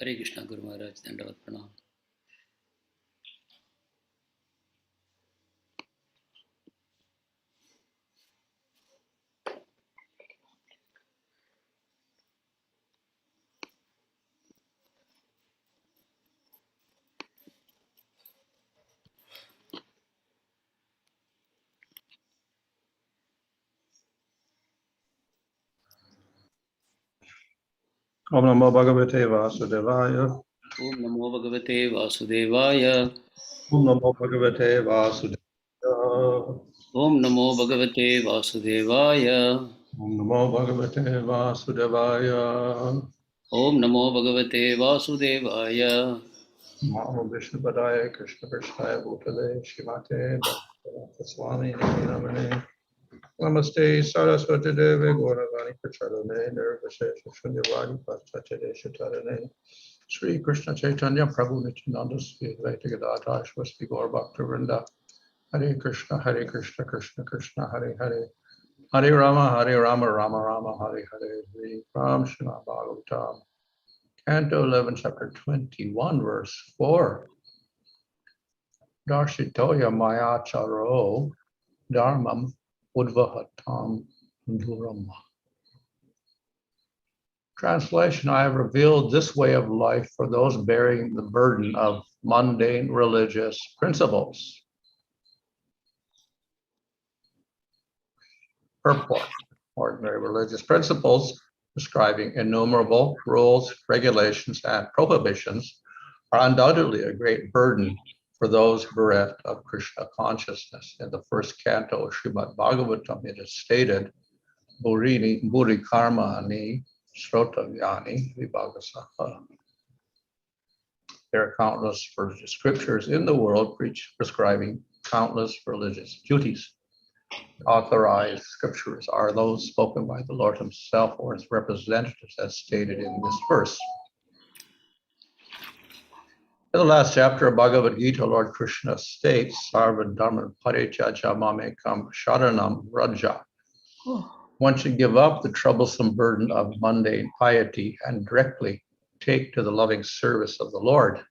Hare Krishna, Guru Maharaj, Dandavat Pranam. Om Namo Bhagavate Vasudevaya. Om Namo Bhagavate Vasudevaya. Om Namo Bhagavate Vasudevaya. Om Namo Bhagavate Vasudevaya. Om Namo Bhagavate Vasudevaya. Om Namo Bhagavate Vasudevaya. Namo Vishnu Padaya Krishna Krishnaya Bhutale Shimate Bhakti Swami Namane. Namaste Saraswati Devi Gauravani Pracharane Nirvashesha Shunyavadi Pastachade Shatarane Sri Krishna Chaitanya Prabhu Nityananda Sri Advaita Gadadhara Shvasti Gaur Bhakta Vrinda Hare Krishna Krishna Krishna Hare Hare Hare Rama Rama Rama Hare Hare Hare Ram Śrīmad-Bhāgavatam Canto 11 Chapter 21 Verse 4 darśito mayācāro dharmam udvahatāṁ dhuram. Translation: I have revealed this way of life for those bearing the burden of mundane religious principles. Purport: ordinary religious principles prescribing innumerable rules, regulations, and prohibitions are undoubtedly a great burden for those bereft of Kṛṣṇa consciousness. In the first canto of Śrīmad-Bhāgavatam, it is stated, bhūri-karmāṇi, śrotavyāni, vibhāgaśaḥ. There are countless scriptures in the world prescribing countless religious duties. Authorized scriptures are those spoken by the Lord himself or his representatives, as stated in this verse. In the last chapter of Bhagavad-gītā, Lord Kṛṣṇa states, sarva-dharmān parityajya ekaṁ sharanam raja. One should give up the troublesome burden of mundane piety and directly take to the loving service of the Lord,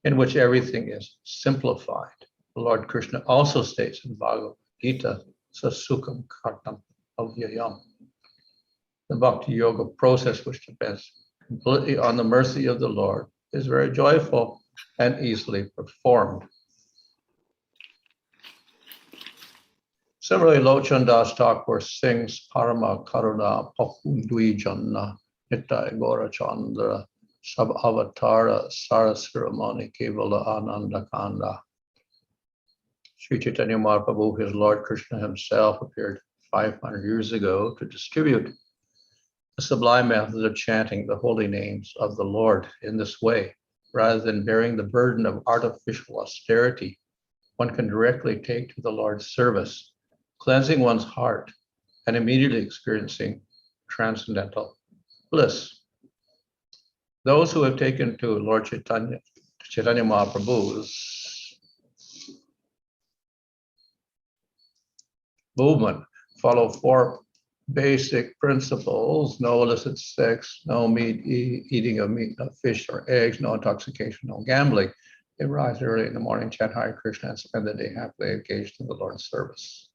in which everything is simplified. The Lord Kṛṣṇa also states in Bhagavad-gītā, su-sukhaṁ of ayam. The bhakti-yoga process, which depends completely on the mercy of the Lord, is very joyful and easily performed. Similarly, Lochan Das Thakur sings Parama Karuna Papundvijanna Nitta Gora Chandra Sab-avatara Sarasramani Kevala Ananda Kanda. Sri Chaitanya Mahaprabhu, his Lord Kṛṣṇa himself, appeared 500 years ago to distribute the sublime method of chanting the holy names of the Lord. In this way, rather than bearing the burden of artificial austerity, one can directly take to the Lord's service, cleansing one's heart and immediately experiencing transcendental bliss. Those who have taken to Lord Chaitanya Mahaprabhu's movement follow four basic principles: no illicit sex, no eating of meat, fish or eggs, no intoxication, no gambling. They rise early in the morning, chant Hare Krishna, and spend the day happily engaged in the Lord's service.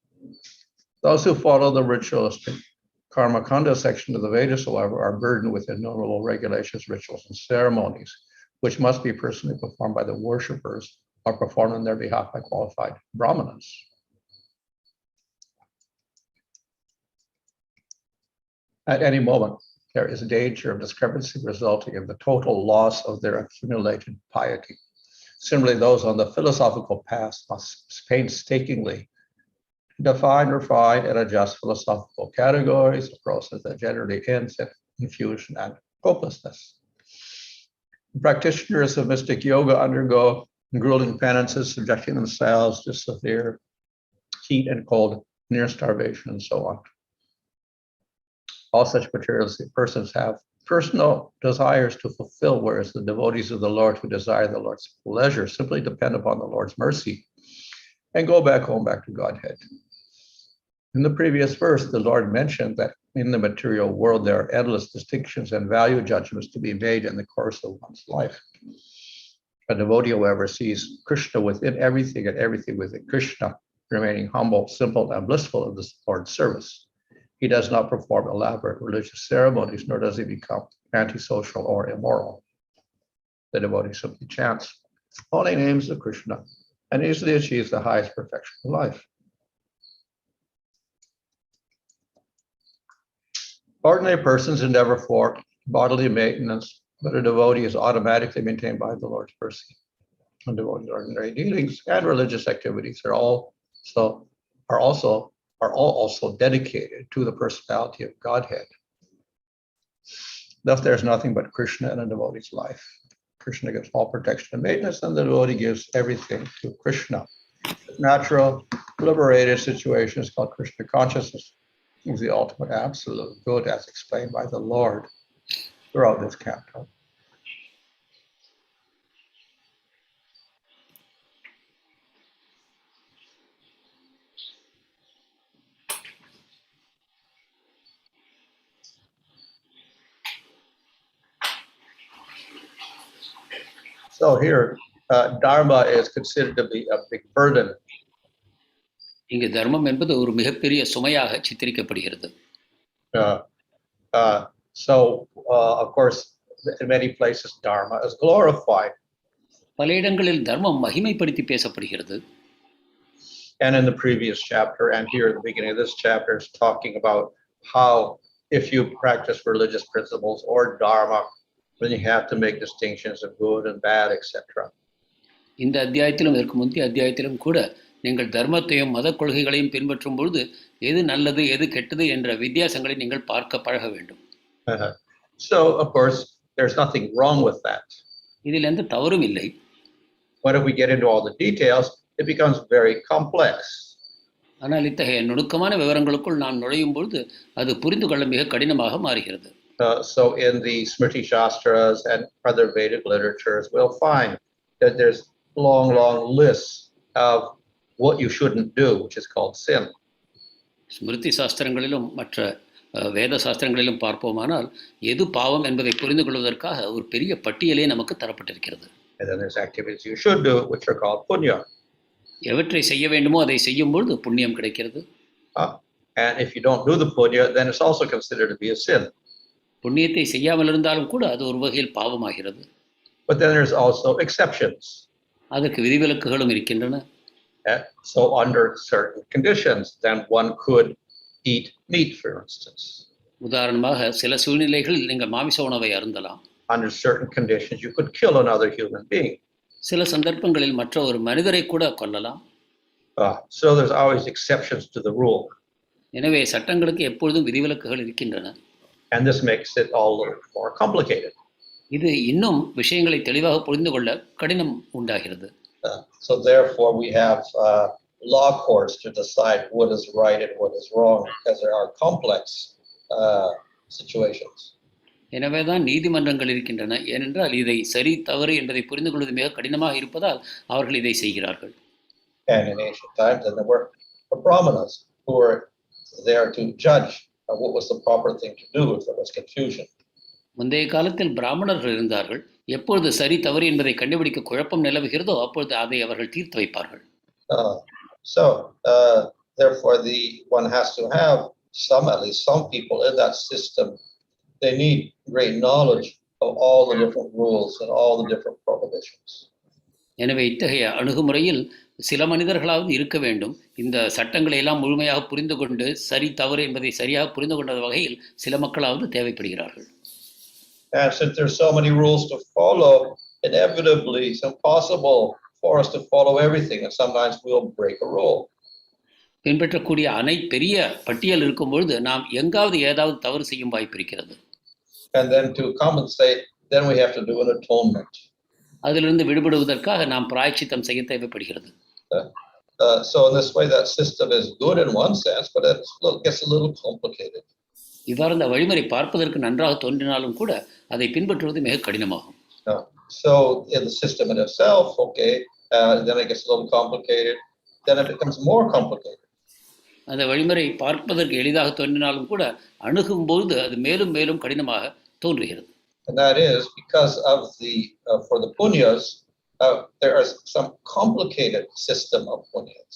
Those who follow the ritualistic karma kanda section of the Vedas, however, are burdened with innumerable regulations, rituals, and ceremonies, which must be personally performed by the worshippers or performed on their behalf by qualified brahmanas. At any moment, there is a danger of discrepancy resulting in the total loss of their accumulated piety. Similarly, those on the philosophical path must painstakingly define, refine, and adjust philosophical categories, a process that generally ends in confusion and hopelessness. The practitioners of mystic yoga undergo grueling penances, subjecting themselves to severe heat and cold, near starvation, and so on. All such materials persons have personal desires to fulfill, whereas the devotees of the Lord who desire the Lord's pleasure simply depend upon the Lord's mercy and go back home, back to Godhead. In the previous verse, the Lord mentioned that in the material world, there are endless distinctions and value judgments to be made in the course of one's life. A devotee, however, sees Kṛṣṇa within everything and everything within Kṛṣṇa, remaining humble, simple, and blissful in the Lord's service. He does not perform elaborate religious ceremonies, nor does he become antisocial or immoral. The devotee simply chants holy names of Kṛṣṇa and easily achieves the highest perfection of life. Ordinary persons endeavor for bodily maintenance, but a devotee is automatically maintained by the Lord's mercy. And devotees' ordinary dealings and religious activities are all also dedicated to the personality of Godhead. Thus, there's nothing but Kṛṣṇa in a devotee's life. Kṛṣṇa gives all protection and maintenance, and the devotee gives everything to Kṛṣṇa. Natural, liberated situation is called Kṛṣṇa consciousness. Is the ultimate absolute good as explained by the Lord throughout this canto. So here, dharma is considered to be a big burden. இங்கு தர்மம் என்பது ஒரு மிகப்பெரிய சுமையாக சித்தரிக்கப்படுகிறது. Of course, in many places, dharma is glorified. பல இடங்களில் தர்மம் மகிமைப்படுத்தி பேசப்படுகிறது. And in the previous chapter, and here at the beginning of this chapter, is talking about how if you practice religious principles or dharma, then you have to make distinctions of good and bad, etc. இந்த அத்தியாயத்திலும் இதற்கு முந்தைய அத்தியாயத்திலும் கூட நீங்கள் தர்மத்தையும் மத கொள்கைகளையும் பின்பற்றும் பொழுது எது நல்லது எது கெட்டது என்ற வித்தியாசங்களை நீங்கள் பார்க்க பழக வேண்டும். So of course there's nothing wrong with that. இதில் எந்த தவறும் இல்லை. But if we get into all the details, it becomes very complex. ஆனால் இத்தகைய நுணுக்கமான விவரங்களுக்குள் நாம் நுழையும் பொழுது அது புரிந்து கொள்ள மிக கடினமாக மாறுகிறது. So in the Smriti Shastras and other Vedic literatures, we'll find that there's long lists of what you shouldn't do, which is called sin. Smriti சாஸ்திரங்களிலும் மற்ற வேத சாஸ்திரங்களிலும் பார்ப்போமானால் எது பாவம் என்பதை புரிந்து கொள்வதற்காக ஒரு பெரிய பட்டியலே நமக்கு தரப்பட்டிருக்கிறது. And then there's activities you should do, which are called punya. எவற்றை செய்ய வேண்டுமோ அதை செய்யும் பொழுது புண்ணியம் கிடைக்கிறது. And if you don't do the punya, then it's also considered to be a sin. புண்ணியத்தை செய்யாமல் இருந்தாலும் கூட அது ஒரு வகையில் பாவமாகிறது. But then there's also exceptions. அதற்கு விதிவிலக்குகளும் இருக்கின்றன. So under certain conditions, then one could eat meat, for instance. உதாரணமாக சில சூழ்நிலைகளில் நீங்கள் மாமிச உணவை அருந்தலாம். Under certain conditions, you could kill another human being. சில சந்தர்ப்பங்களில் மற்ற ஒரு மனிதரை கூட கொல்லலாம். So there's always exceptions to the rule. எனவே சட்டங்களுக்கு எப்பொழுதும் விதிவிலக்குகள் இருக்கின்றன. And this makes it all a little more complicated. இது இன்னும் விஷயங்களை தெளிவாக புரிந்து கொள்ள கடினம் உண்டாகிறது. So therefore we have law courts to decide what is right and what is wrong, because there are complex situations. எனவேதான் நீதிமன்றங்கள் இருக்கின்றன. ஏனென்றால் இதை சரி தவறு என்பதை புரிந்து கொள்வது மிக கடினமாக இருப்பதால் அவர்கள் இதை செய்கிறார்கள். And in ancient times, then there were brahmanas who were there to judge what was the proper thing to do if there was confusion. முந்தைய காலத்தில் பிராமணர்கள் இருந்தார்கள். எப்பொழுது சரி தவறு என்பதை கண்டுபிடிக்க குழப்பம் நிலவுகிறதோ அப்பொழுது அதை அவர்கள் தீர்த்து வைப்பார்கள். Therefore one has to have at least some people in that system. They need great knowledge of all the different rules and all the different prohibitions. எனவே இத்தகைய அணுகுமுறையில் சில மனிதர்களாவது இருக்க வேண்டும். இந்த சட்டங்களை எல்லாம் முழுமையாக புரிந்து கொண்டு சரி தவறு என்பதை சரியாக புரிந்து கொண்ட வகையில் சில மக்களாவது தேவைப்படுகிறார்கள். And since there's so many rules to follow, inevitably it's impossible for us to follow everything, and sometimes we'll break a rule. பின்பற்றக்கூடிய பெரிய பட்டியல் இருக்கும் பொழுது நாம் எங்காவது ஏதாவது தவறு செய்யும் வாய்ப்பு இருக்கிறது. And then to compensate, then we have to do an atonement. அதிலிருந்து விடுபடுவதற்காக நாம் பிராயச்சித்தம் செய்ய தேவைப்படுகிறது. So in this way that system is good in one sense, but it gets a little complicated. இவ்வாறு இந்த வழிமுறை பார்ப்பதற்கு நன்றாக தோன்றினாலும் கூட அதை பின்பற்றுவது மிக கடினமாகும். So in the system in itself, then it gets a little complicated. Then it becomes more complicated. அந்த வழிமுறை பார்ப்பதற்கு எளிதாக தோன்றினாலும் கூட அணுகும்போது அது மேலும் மேலும் கடினமாக தோன்றுகிறது. And that is because of for the punyas, there is some complicated system of punyas.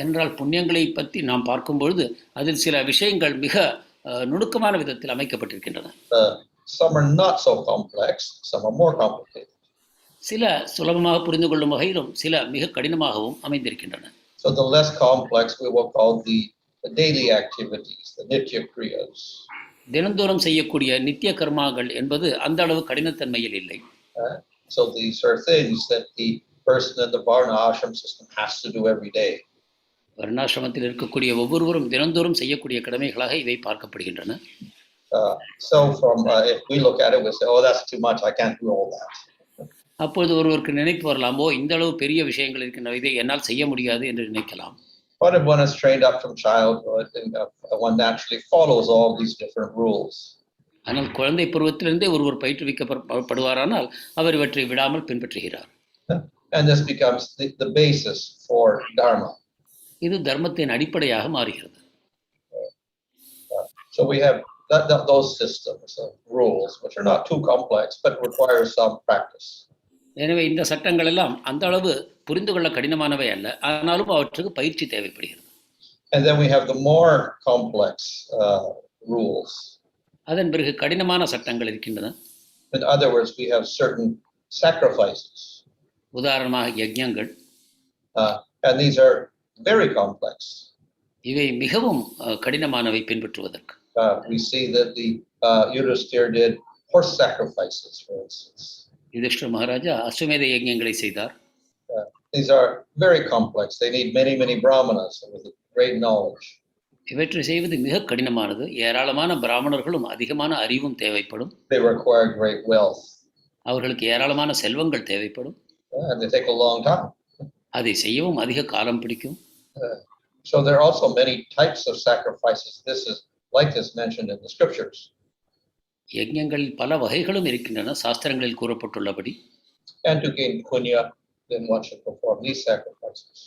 என்றால் புண்ணியங்களை பற்றி நாம் பார்க்கும்பொழுது அதில் சில விஷயங்கள் மிக நுணுக்கமான விதத்தில் அமைக்கப்பட்டிருக்கின்றன. Some are not so complex, some are more complicated. சில சுலபமாக புரிந்து கொள்ளும் வகையிலும் சில மிக கடினமாகவும் அமைந்திருக்கின்றன. So the less complex we will call the daily activities, the nitya kriyas. தினந்தோறும் செய்யக்கூடிய நித்திய கர்மாக்கள் என்பது அந்த அளவு கடினத்தன்மையில் இல்லை. So these are things that the person in the varna ashram system has to do every day. வர்ணாசிரமத்தில் இருக்கக்கூடிய ஒவ்வொருவரும் தினந்தோறும் செய்யக்கூடிய கடமைகளாக இவை பார்க்கப்படுகின்றன. So from if we look at it, we say, oh, that's too much, I can't do all that. அப்பொழுது ஒருவருக்கு நினைப்பு வரலாமோ இந்த அளவு பெரிய விஷயங்கள் இருக்கின்றன, இதை என்னால் செய்ய முடியாது என்று நினைக்கலாம். But if one is trained up from childhood, and one naturally follows all these different rules. ஆனால் குழந்தை பருவத்திலிருந்தே ஒருவர் பயிற்றுவிக்கப்படுவாரானால் அவர் இவற்றை விடாமல் பின்பற்றுகிறார். And this becomes the basis for dharma. இது தர்மத்தின் அடிப்படையாக மாறுகிறது. So we have those systems of rules which are not too complex but require some practice. எனவே இந்த சட்டங்கள் எல்லாம் அந்த அளவு புரிந்து கொள்ள கடினமானவை அல்ல, ஆனாலும் அவற்றுக்கு பயிற்சி தேவைப்படுகிறது. And then we have the more complex rules. அதன் பிறகு கடினமான சட்டங்கள் இருக்கின்றன. In other words, we have certain sacrifices. உதாரணமாக யஜ்ஞங்கள். And these are very complex. இவை மிகவும் கடினமானவை பின்பற்றுவதற்கு. We see that the Yudhishthira did horse sacrifices, for instance. Yudhishthira Maharaja அஸ்வமேத யஜ்ஞங்களை செய்தார். These are very complex. They need many brahmanas with great knowledge. இவற்றை செய்வது மிக கடினமானது. ஏராளமான பிராமணர்களும் அதிகமான அறிவும் தேவைப்படும். They require great wealth. அவர்களுக்கு ஏராளமான செல்வங்கள் தேவைப்படும். And they take a long time. அதை செய்யவும் அதிக காலம் பிடிக்கும். So there are also many types of sacrifices. This is like this mentioned in the scriptures. யஜ்ஞங்களில் பல வகைகளும் இருக்கின்றன சாஸ்திரங்களில் கூறப்பட்டுள்ளபடி. And to gain punya, then one should perform these sacrifices.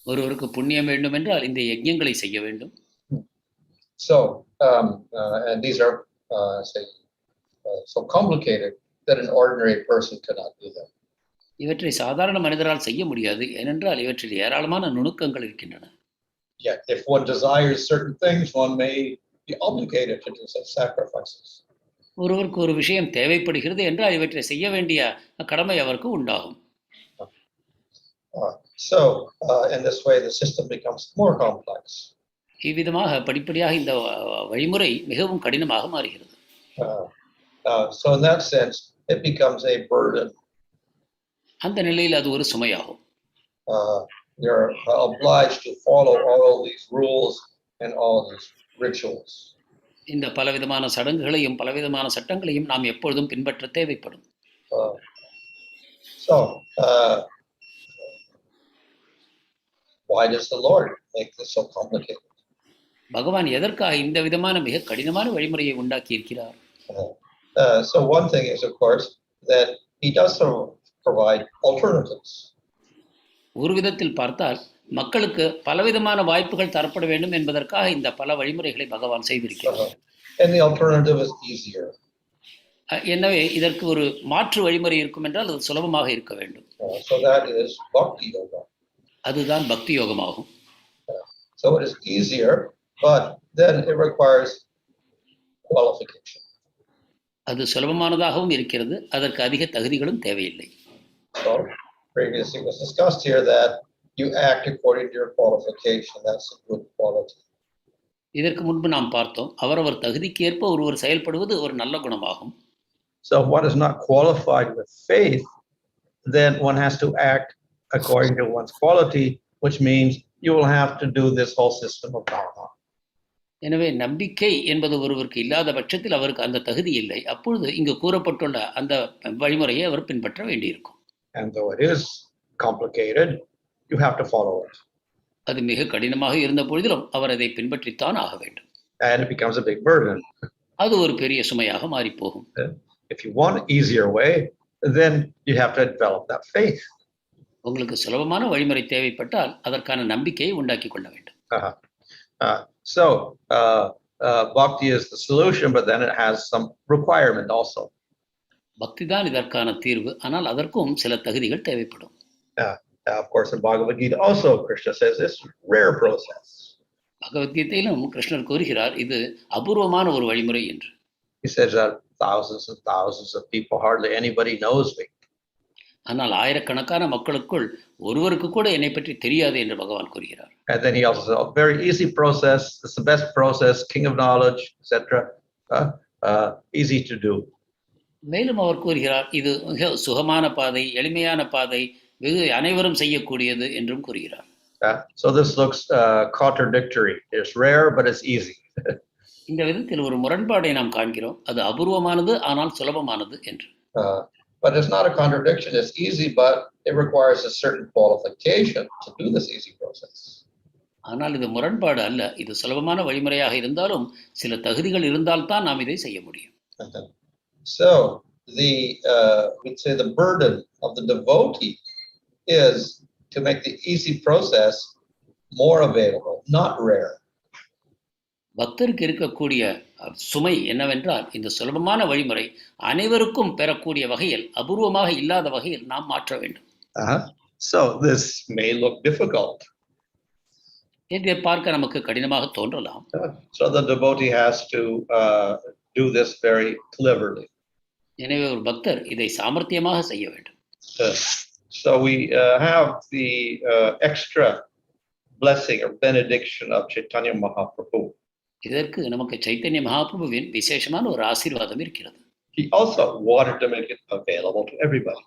ஒருவருக்கு புண்ணியம் வேண்டும் என்றால் இந்த யஜ்ஞங்களை செய்ய வேண்டும். So and these are so complicated that an ordinary person cannot do them. இவற்றை சாதாரண மனிதரால் செய்ய முடியாது, ஏனென்றால் இவற்றில் ஏராளமான நுணுக்கங்கள் இருக்கின்றன. Yet if one desires certain things, one may be obligated to do such sacrifices. ஒருவருக்கு ஒரு விஷயம் தேவைப்படுகிறது என்றால் இவற்றை செய்ய வேண்டிய கடமை அவருக்கு உண்டாகும். So in this way the system becomes more complex. இவ்விதமாக படிப்படியாக இந்த வழிமுறை மிகவும் கடினமாக மாறுகிறது. So in that sense it becomes a burden. அந்த நிலையில் அது ஒரு சுமையாகும். You're obliged to follow all these rules and all these rituals. இந்த பலவிதமான சடங்குகளையும் பலவிதமான சட்டங்களையும் நாம் எப்பொழுதும் பின்பற்ற தேவைப்படும். So why does the Lord make this so complicated? பகவான் எதற்காக இந்த விதமான மிக கடினமான வழிமுறையை உண்டாக்கி இருக்கிறார்? So one thing is, of course, that he does provide alternatives. ஒரு விதத்தில் பார்த்தால் மக்களுக்கு பலவிதமான வாய்ப்புகள் தரப்பட வேண்டும் என்பதற்காக இந்த பல வழிமுறைகளை பகவான் செய்திருக்கிறார். And the alternative is easier. எனவே இதற்கு ஒரு மாற்று வழிமுறை இருக்கும் என்றால் அது சுலபமாக இருக்க வேண்டும். So that is bhakti-yoga. அதுதான் பக்தி யோகமாகும். So it is easier, but then it requires qualification. அது சுலபமானதாகவும் இருக்கிறது, அதற்கு அதிக தகுதிகளும் தேவையில்லை. So previously was discussed here that you act according to your qualification. That's a good quality. இதற்கு முன்பு நாம் பார்த்தோம், அவரவர் தகுதிக்கு ஏற்ப ஒருவர் செயல்படுவது ஒரு நல்ல குணமாகும். So what is not qualified with faith, then one has to act according to one's quality, which means you will have to do this whole system of dharma. எனவே நம்பிக்கை என்பது ஒருவருக்கு இல்லாத பட்சத்தில் அவருக்கு அந்த தகுதி இல்லை. அப்பொழுது இங்கு கூறப்பட்டுள்ள அந்த வழிமுறையை அவர் பின்பற்ற வேண்டியிருக்கும். And though it is complicated, you have to follow it. அது மிக கடினமாக இருந்த பொழுதிலும் அவர் அதை பின்பற்றித்தான் ஆக வேண்டும். And it becomes a big burden. அது ஒரு பெரிய சுமையாக மாறி போகும். If you want an easier way, then you have to develop that faith. உங்களுக்கு சுலபமான வழிமுறை தேவைப்பட்டால் அதற்கான நம்பிக்கையை உண்டாக்கி கொள்ள வேண்டும். So bhakti is the solution, but then it has some requirement also. பக்தி தான் இதற்கான தீர்வு, ஆனால் அதற்கும் சில தகுதிகள் தேவைப்படும். Of course, in Bhagavad-gītā also, Kṛṣṇa says it's rare process. பகவத்கீதையிலும் கிருஷ்ணர் கூறுகிறார் இது அபூர்வமான ஒரு வழிமுறை என்று. He says that thousands and thousands of people, hardly anybody knows me. ஆனால் ஆயிரக்கணக்கான மக்களுக்குள் ஒருவருக்கு கூட என்னை பற்றி தெரியாது என்று பகவான் கூறுகிறார். And then he also says, a very easy process, it's the best process, king of knowledge, etc. Easy to do. மேலும் அவர் கூறுகிறார் இது மிக சுகமான பாதை, எளிமையான பாதை, வெகு அனைவரும் செய்யக்கூடியது என்றும் கூறுகிறார். So this looks contradictory. It's rare, but it's easy. இந்த விதத்தில் ஒரு முரண்பாடை நாம் காண்கிறோம். அது அபூர்வமானது ஆனால் சுலபமானது என்று. But it's not a contradiction. It's easy, but it requires a certain qualification to do this easy process. ஆனால் இது முரண்பாடு அல்ல. இது சுலபமான வழிமுறையாக இருந்தாலும் சில தகுதிகள் இருந்தால்தான் நாம் இதை செய்ய முடியும். So we'd say the burden of the devotee is to make the easy process more available, not rare. பக்தருக்கு இருக்கக்கூடிய சுமை என்னவென்றால் இந்த சுலபமான வழிமுறை அனைவருக்கும் பெறக்கூடிய வகையில் அபூர்வமாக இல்லாத வகையில் நாம் மாற்ற வேண்டும். So this may look difficult. இதை பார்க்க நமக்கு கடினமாக தோன்றலாம். So the devotee has to do this very cleverly. எனவே ஒரு பக்தர் இதை சாமர்த்தியமாக செய்ய வேண்டும். So we have the extra blessing or benediction of Chaitanya Mahaprabhu. இதற்கு நமக்கு சைத்தன்ய மகாபிரபுவின் விசேஷமான ஒரு ஆசீர்வாதம் இருக்கிறது. He also wanted to make it available to everybody.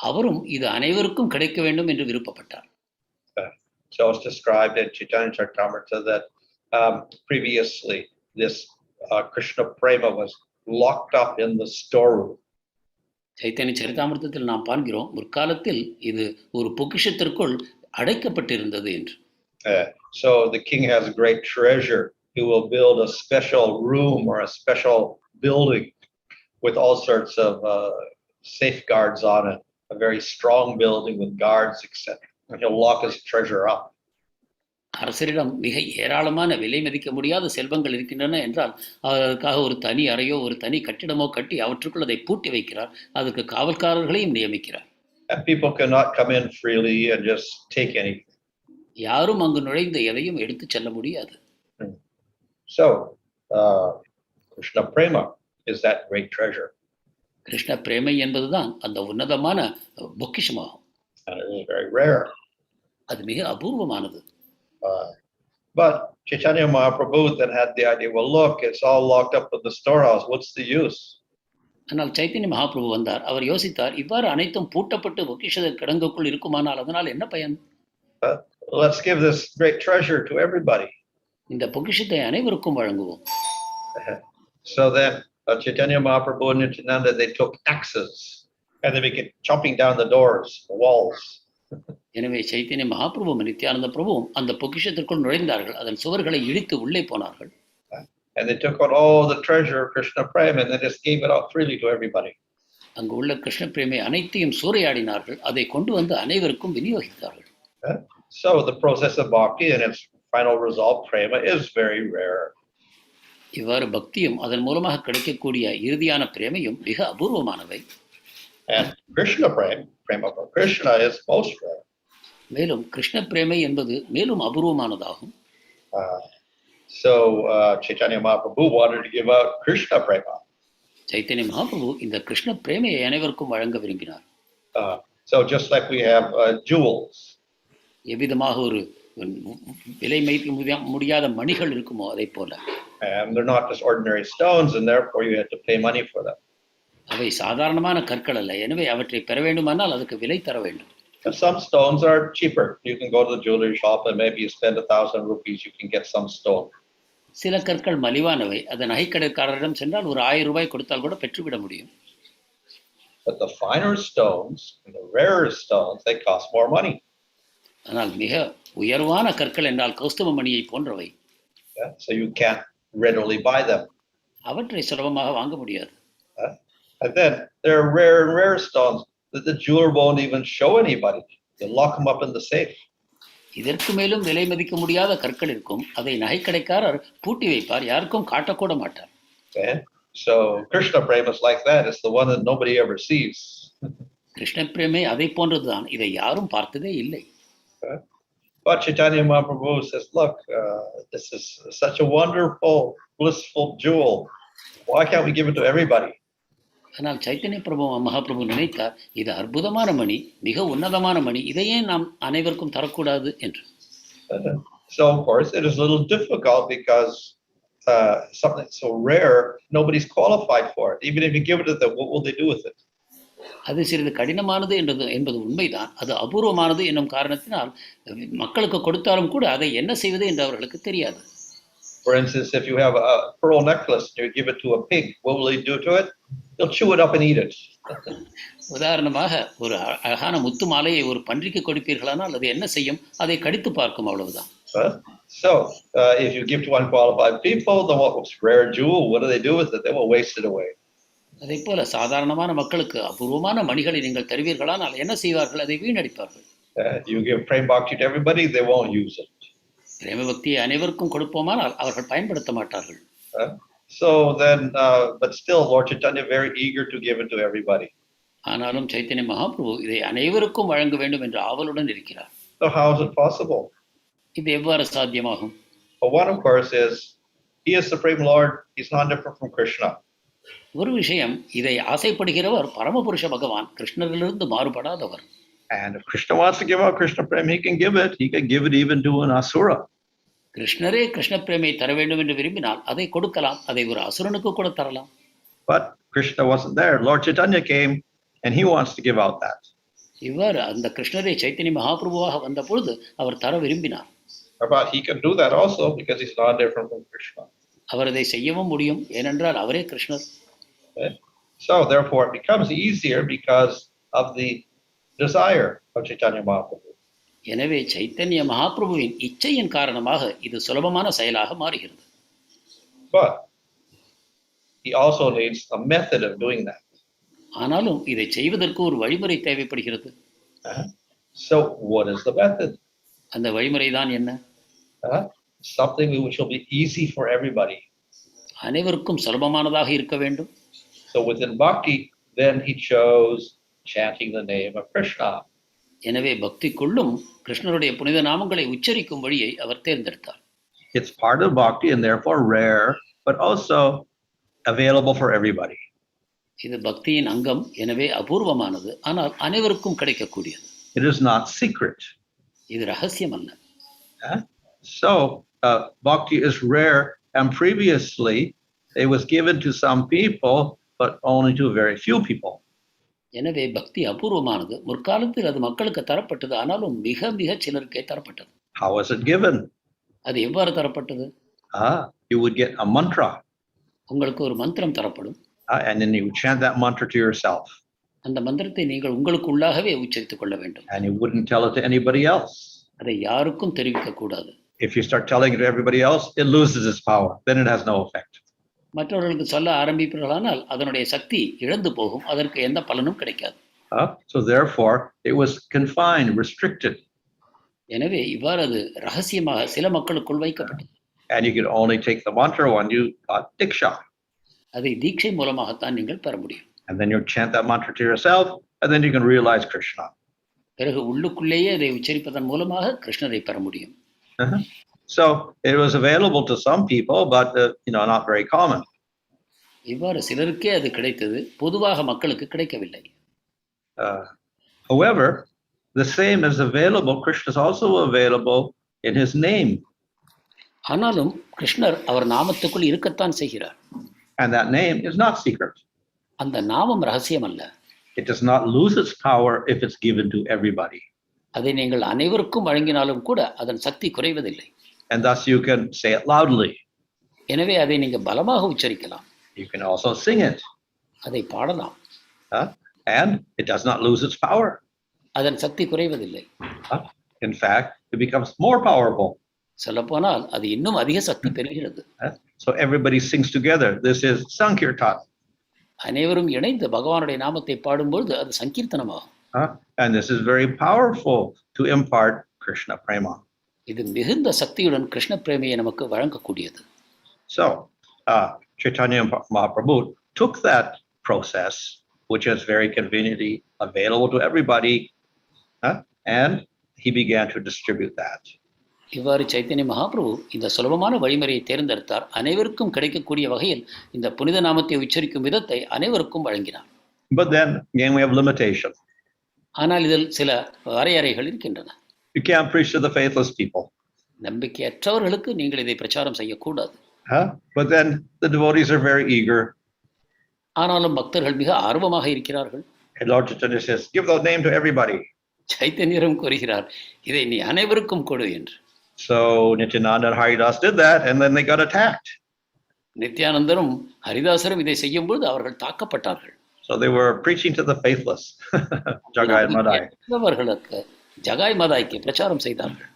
அவரும் இது அனைவருக்கும் கிடைக்க வேண்டும் என்று விருப்பப்பட்டார். So it's described in Chaitanya Charitamrita that previously this Kṛṣṇa prema was locked up in the storeroom. Chaitanya சரிதாமிர்தத்தில் நாம் பார்க்கிறோம் முற்காலத்தில் இது ஒரு பொக்கிஷத்திற்குள் அடைக்கப்பட்டிருந்தது என்று. So the king has great treasure. He will build a special room or a special building with all sorts of safeguards on it, a very strong building with guards, etc. And he'll lock his treasure up. அரசரிடம் மிக ஏராளமான விலை மதிக்க முடியாத செல்வங்கள் இருக்கின்றன என்றால் அதற்காக ஒரு தனி அறையோ ஒரு தனி கட்டிடமோ கட்டி அவற்றுக்குள் அதை பூட்டி வைக்கிறார். அதுக்கு காவல்காரர்களையும் நியமிக்கிறார். And people cannot come in freely and just take anything. யாரும் அங்கு நுழைந்து எதையும் எடுத்து செல்ல முடியாது. So Kṛṣṇa prema is that great treasure. Krishna பிரேமை என்பதுதான் அந்த உன்னதமான பொக்கிஷமாகும். And it is very rare. அது மிக அபூர்வமானது. But Chaitanya Mahaprabhu then had the idea, well, look, it's all locked up in the storehouse. What's the use? ஆனால் சைத்தன்ய மகாபிரபு வந்தார். அவர் யோசித்தார், இவ்வாறு அனைத்தும் பூட்டப்பட்டு பொக்கிஷ கிடங்குக்குள் இருக்குமானால் அதனால் என்ன பயன்? Let's give this great treasure to everybody. இந்த பொக்கிஷத்தை அனைவருக்கும் வழங்குவோம். So then Chaitanya Mahaprabhu and Nityananda, they took axes and they began chopping down the doors, the walls. எனவே சைத்தன்ய மகாபிரபுவும் நித்யானந்த பிரபுவும் அந்த பொக்கிஷத்திற்குள் நுழைந்தார்கள். அதன் சுவர்களை இடித்து உள்ளே போனார்கள். And they took out all the treasure of Kṛṣṇa prema and they just gave it out freely to everybody. அங்கு உள்ள கிருஷ்ண பிரேமை அனைத்தையும் சூறையாடினார்கள். அதை கொண்டு வந்து அனைவருக்கும் விநியோகித்தார்கள். So the process of bhakti and its final result prema is very rare. இவ்வாறு பக்தியும் அதன் மூலமாக கிடைக்கக்கூடிய இறுதியான பிரேமையும் மிக அபூர்வமானவை. And Kṛṣṇa prema for Kṛṣṇa is most rare. மேலும் கிருஷ்ண பிரேமை என்பது மேலும் அபூர்வமானதாகும். So Chaitanya Mahaprabhu wanted to give out Kṛṣṇa prema. Chaitanya Mahaprabhu இந்த கிருஷ்ண பிரேமையை அனைவருக்கும் வழங்க விரும்பினார். So just like we have jewels. எவ்விதமாக ஒரு விலை மதிக்க முடியாத மணிகள் இருக்குமோ அதை போல. And they're not just ordinary stones, and therefore you have to pay money for them. அவை சாதாரணமான கற்கள் அல்ல. எனவே அவற்றை பெற வேண்டுமானால் அதுக்கு விலை தர வேண்டும். Some stones are cheaper. You can go to the jewelry shop and maybe you spend 1,000 rupees, you can get some stone. சில கற்கள் மலிவானவை. அது நகைக்கடைக்காரரிடம் சென்றால் ஒரு 1000 ரூபாய் கொடுத்தால் கூட பெற்றுவிட முடியும். But the finer stones, the rarer stones, they cost more money. ஆனால் மிக உயர்வான கற்கள் என்றால் கௌஸ்துப மணியை போன்றவை. So you can't readily buy them. அவற்றை சுலபமாக வாங்க முடியாது. And then there are rare and rare stones that the jeweler won't even show anybody. They lock them up in the safe. இதற்கு மேலும் விலை மதிக்க முடியாத கற்கள் இருக்கும். அதை நகைக்கடைக்காரர் பூட்டி வைப்பார், யாருக்கும் காட்டக்கூட மாட்டார். Okay? So Krishna prema is like that. It's the one that nobody ever sees. Krishna பிரேமை அதை போன்றதுதான், இதை யாரும் பார்த்ததே இல்லை. Okay? But Chaitanya Mahaprabhu says, look, this is such a wonderful, blissful jewel. Why can't we give it to everybody? ஆனால் சைத்தன்ய பிரபு மகாபிரபு நினைத்தார், இது அற்புதமான மணி, மிக உன்னதமான மணி, இதையே நாம் அனைவருக்கும் தரக்கூடாது என்று. So of course it is a little difficult because something so rare, nobody's qualified for it. Even if you give it to them, what will they do with it? அது சிறிது கடினமானது என்பது உண்மைதான். அது அபூர்வமானது என்னும் காரணத்தினால் மக்களுக்கு கொடுத்தாலும் கூட அதை என்ன செய்வது என்று அவர்களுக்கு தெரியாது. For instance, if you have a pearl necklace and you give it to a pig, what will he do to it? He'll chew it up and eat it. உதாரணமாக ஒரு அழகான முத்து மாலையை ஒரு பன்றிக்கு கொடுப்பீர்களானால் அது என்ன செய்யும்? அதை கடித்து பார்க்கும், அவ்வளவுதான். So if you give to unqualified people, the rare jewel, what do they do with it? They will waste it away. அதே போல சாதாரணமான மக்களுக்கு அபூர்வமான மணிகளை நீங்கள் தருவீர்களானால் என்ன செய்வார்கள்? அதை வீணடிப்பார்கள். You give prema bhakti to everybody, they won't use it. பிரேம பக்தியை அனைவருக்கும் கொடுப்போமானால் அவர்கள் பயன்படுத்த மாட்டார்கள். So then, but still, Lord Chaitanya very eager to give it to everybody. ஆனாலும் சைத்தன்ய மகாபிரபு இதை அனைவருக்கும் வழங்க வேண்டும் என்று ஆவலுடன் இருக்கிறார். So how is it possible? இது எவ்வாறு சாத்தியமாகும்? Well, one of course is he is Supreme Lord. He's not different from Kṛṣṇa. ஒரு விஷயம், இதை ஆசைப்படுகிறவர் பரமபுருஷ பகவான், கிருஷ்ணரிலிருந்து மாறுபடாதவர். And if Kṛṣṇa wants to give out Kṛṣṇa prema, he can give it. He can give it even to an asura. கிருஷ்ணரே கிருஷ்ண பிரேமை தர வேண்டும் என்று விரும்பினால் அதை கொடுக்கலாம், அதை ஒரு அசுரனுக்கு கூட தரலாம். But Kṛṣṇa wasn't there. Lord Chaitanya came and he wants to give out that. இவ்வாறு அந்த கிருஷ்ணரே சைத்தன்ய மகாபிரபுவாக வந்த பொழுது அவர் தர விரும்பினார். But he can do that also because he's not different from Kṛṣṇa. அவர் அதை செய்யவும் முடியும், ஏனென்றால் அவரே கிருஷ்ணர். So therefore it becomes easier because of the desire of Chaitanya Mahaprabhu. எனவே சைத்தன்ய மகாபிரபுவின் இச்சையின் காரணமாக இது சுலபமான செயலாக மாறுகிறது. But he also needs a method of doing that. ஆனாலும் இதை செய்வதற்கு ஒரு வழிமுறை தேவைப்படுகிறது. So what is the method? அந்த வழிமுறை தான் என்ன? Something which will be easy for everybody. அனைவருக்கும் சுலபமானதாக இருக்க வேண்டும். So within bhakti, then he chose chanting the name of Kṛṣṇa. எனவே பக்திக்குள்ளும் கிருஷ்ணருடைய புனித நாமங்களை உச்சரிக்கும் வழியை அவர் தேர்ந்தெடுத்தார். It's part of bhakti and therefore rare, but also available for everybody. இது பக்தியின் அங்கம், எனவே அபூர்வமானது, ஆனால் அனைவருக்கும் கிடைக்கக்கூடியது. It is not secret. இது ரகசியம் அல்ல. So bhakti is rare, and previously it was given to some people, but only to very few people. எனவே பக்தி அபூர்வமானது, முற்காலத்தில் அது மக்களுக்கு தரப்பட்டது, ஆனாலும் மிக மிக சிலருக்கே தரப்பட்டது. How was it given? அது எவ்வாறு தரப்பட்டது? You would get a mantra. உங்களுக்கு ஒரு மந்திரம் தரப்படும். And then you would chant that mantra to yourself. அந்த மந்திரத்தை நீங்கள் உங்களுக்கு உள்ளாகவே உச்சரித்துக் கொள்ள வேண்டும். And you wouldn't tell it to anybody else. அதை யாருக்கும் தெரிவிக்க கூடாது. If you start telling it to everybody else, it loses its power. Then it has no effect. மற்றவர்களுக்கு சொல்ல ஆரம்பிப்பீர்களானால் அதனுடைய சக்தி இழந்து போகும், அதற்கு எந்த பலனும் கிடைக்காது. So therefore it was confined, restricted. எனவே இவ்வாறு அது ரகசியமாக சில மக்களுக்குள் வைக்கப்பட்டது. And you could only take the mantra when you got diksha. அதை தீட்சை மூலமாகத்தான் நீங்கள் பெற முடியும். And then you chant that mantra to yourself, and then you can realize Kṛṣṇa. பிறகு உள்ளுக்குள்ளேயே அதை உச்சரிப்பதன் மூலமாக கிருஷ்ணரை பெற முடியும். So it was available to some people, but not very common. இவ்வாறு சிலருக்கே அது கிடைத்தது, பொதுவாக மக்களுக்கு கிடைக்கவில்லை. However, the same is available. Kṛṣṇa is also available in his name. ஆனாலும் கிருஷ்ணர் அவர் நாமத்துக்குள் இருக்கத்தான் செய்கிறார். And that name is not secret. அந்த நாமம் ரகசியம் அல்ல. It does not lose its power if it's given to everybody. அதை நீங்கள் அனைவருக்கும் வழங்கினாலும் கூட அதன் சக்தி குறைவதில்லை. And thus you can say it loudly. எனவே அதை நீங்க பலமாக உச்சரிக்கலாம். You can also sing it. அதை பாடலாம். And it does not lose its power. அதன் சக்தி குறைவதில்லை. In fact, it becomes more powerful. சொல்லப்போனால் அது இன்னும் அதிக சக்தி பெறுகிறது. So everybody sings together. This is sankirtan. அனைவரும் இணைந்து பகவானுடைய நாமத்தை பாடும்போது அது சங்கீர்த்தனமாகும். And this is very powerful to impart Kṛṣṇa prema. இது மிகுந்த சக்தியுடன் கிருஷ்ண பிரேமையை நமக்கு வழங்கக்கூடியது. So Chaitanya Mahaprabhu took that process, which is very conveniently available to everybody, and he began to distribute that. இவ்வாறு சைத்தன்ய மகாபிரபு இந்த சுலபமான வழிமுறையை தேர்ந்தெடுத்தார். அனைவருக்கும் கிடைக்கக்கூடிய வகையில் இந்த புனித நாமத்தை உச்சரிக்கும் விதத்தை அனைவருக்கும் வழங்கினார். But then again we have limitation. ஆனால் இதில் சில வரையறைகள் இருக்கின்றன. You can't preach to the faithless people. நம்பிக்கையற்றவர்களுக்கு நீங்கள் இதை பிரச்சாரம் செய்யக்கூடாது. But then the devotees are very eager. ஆனாலும் பக்தர்கள் மிக ஆர்வமாக இருக்கிறார்கள். And Lord Chaitanya says, give the name to everybody. சைத்தன்யரும் கூறுகிறார், இதை நீ அனைவருக்கும் கொடு என்று. So Nityananda and Haridas did that, and then they got attacked. நித்யானந்தரும் ஹரிதாசரும் இதை செய்யும்போது அவர்கள் தாக்கப்பட்டார்கள். So they were preaching to the faithless, Jagai and Madai. அவர்களுக்கு ஜகாய் மதாய்க்கு பிரச்சாரம் செய்தார்கள்.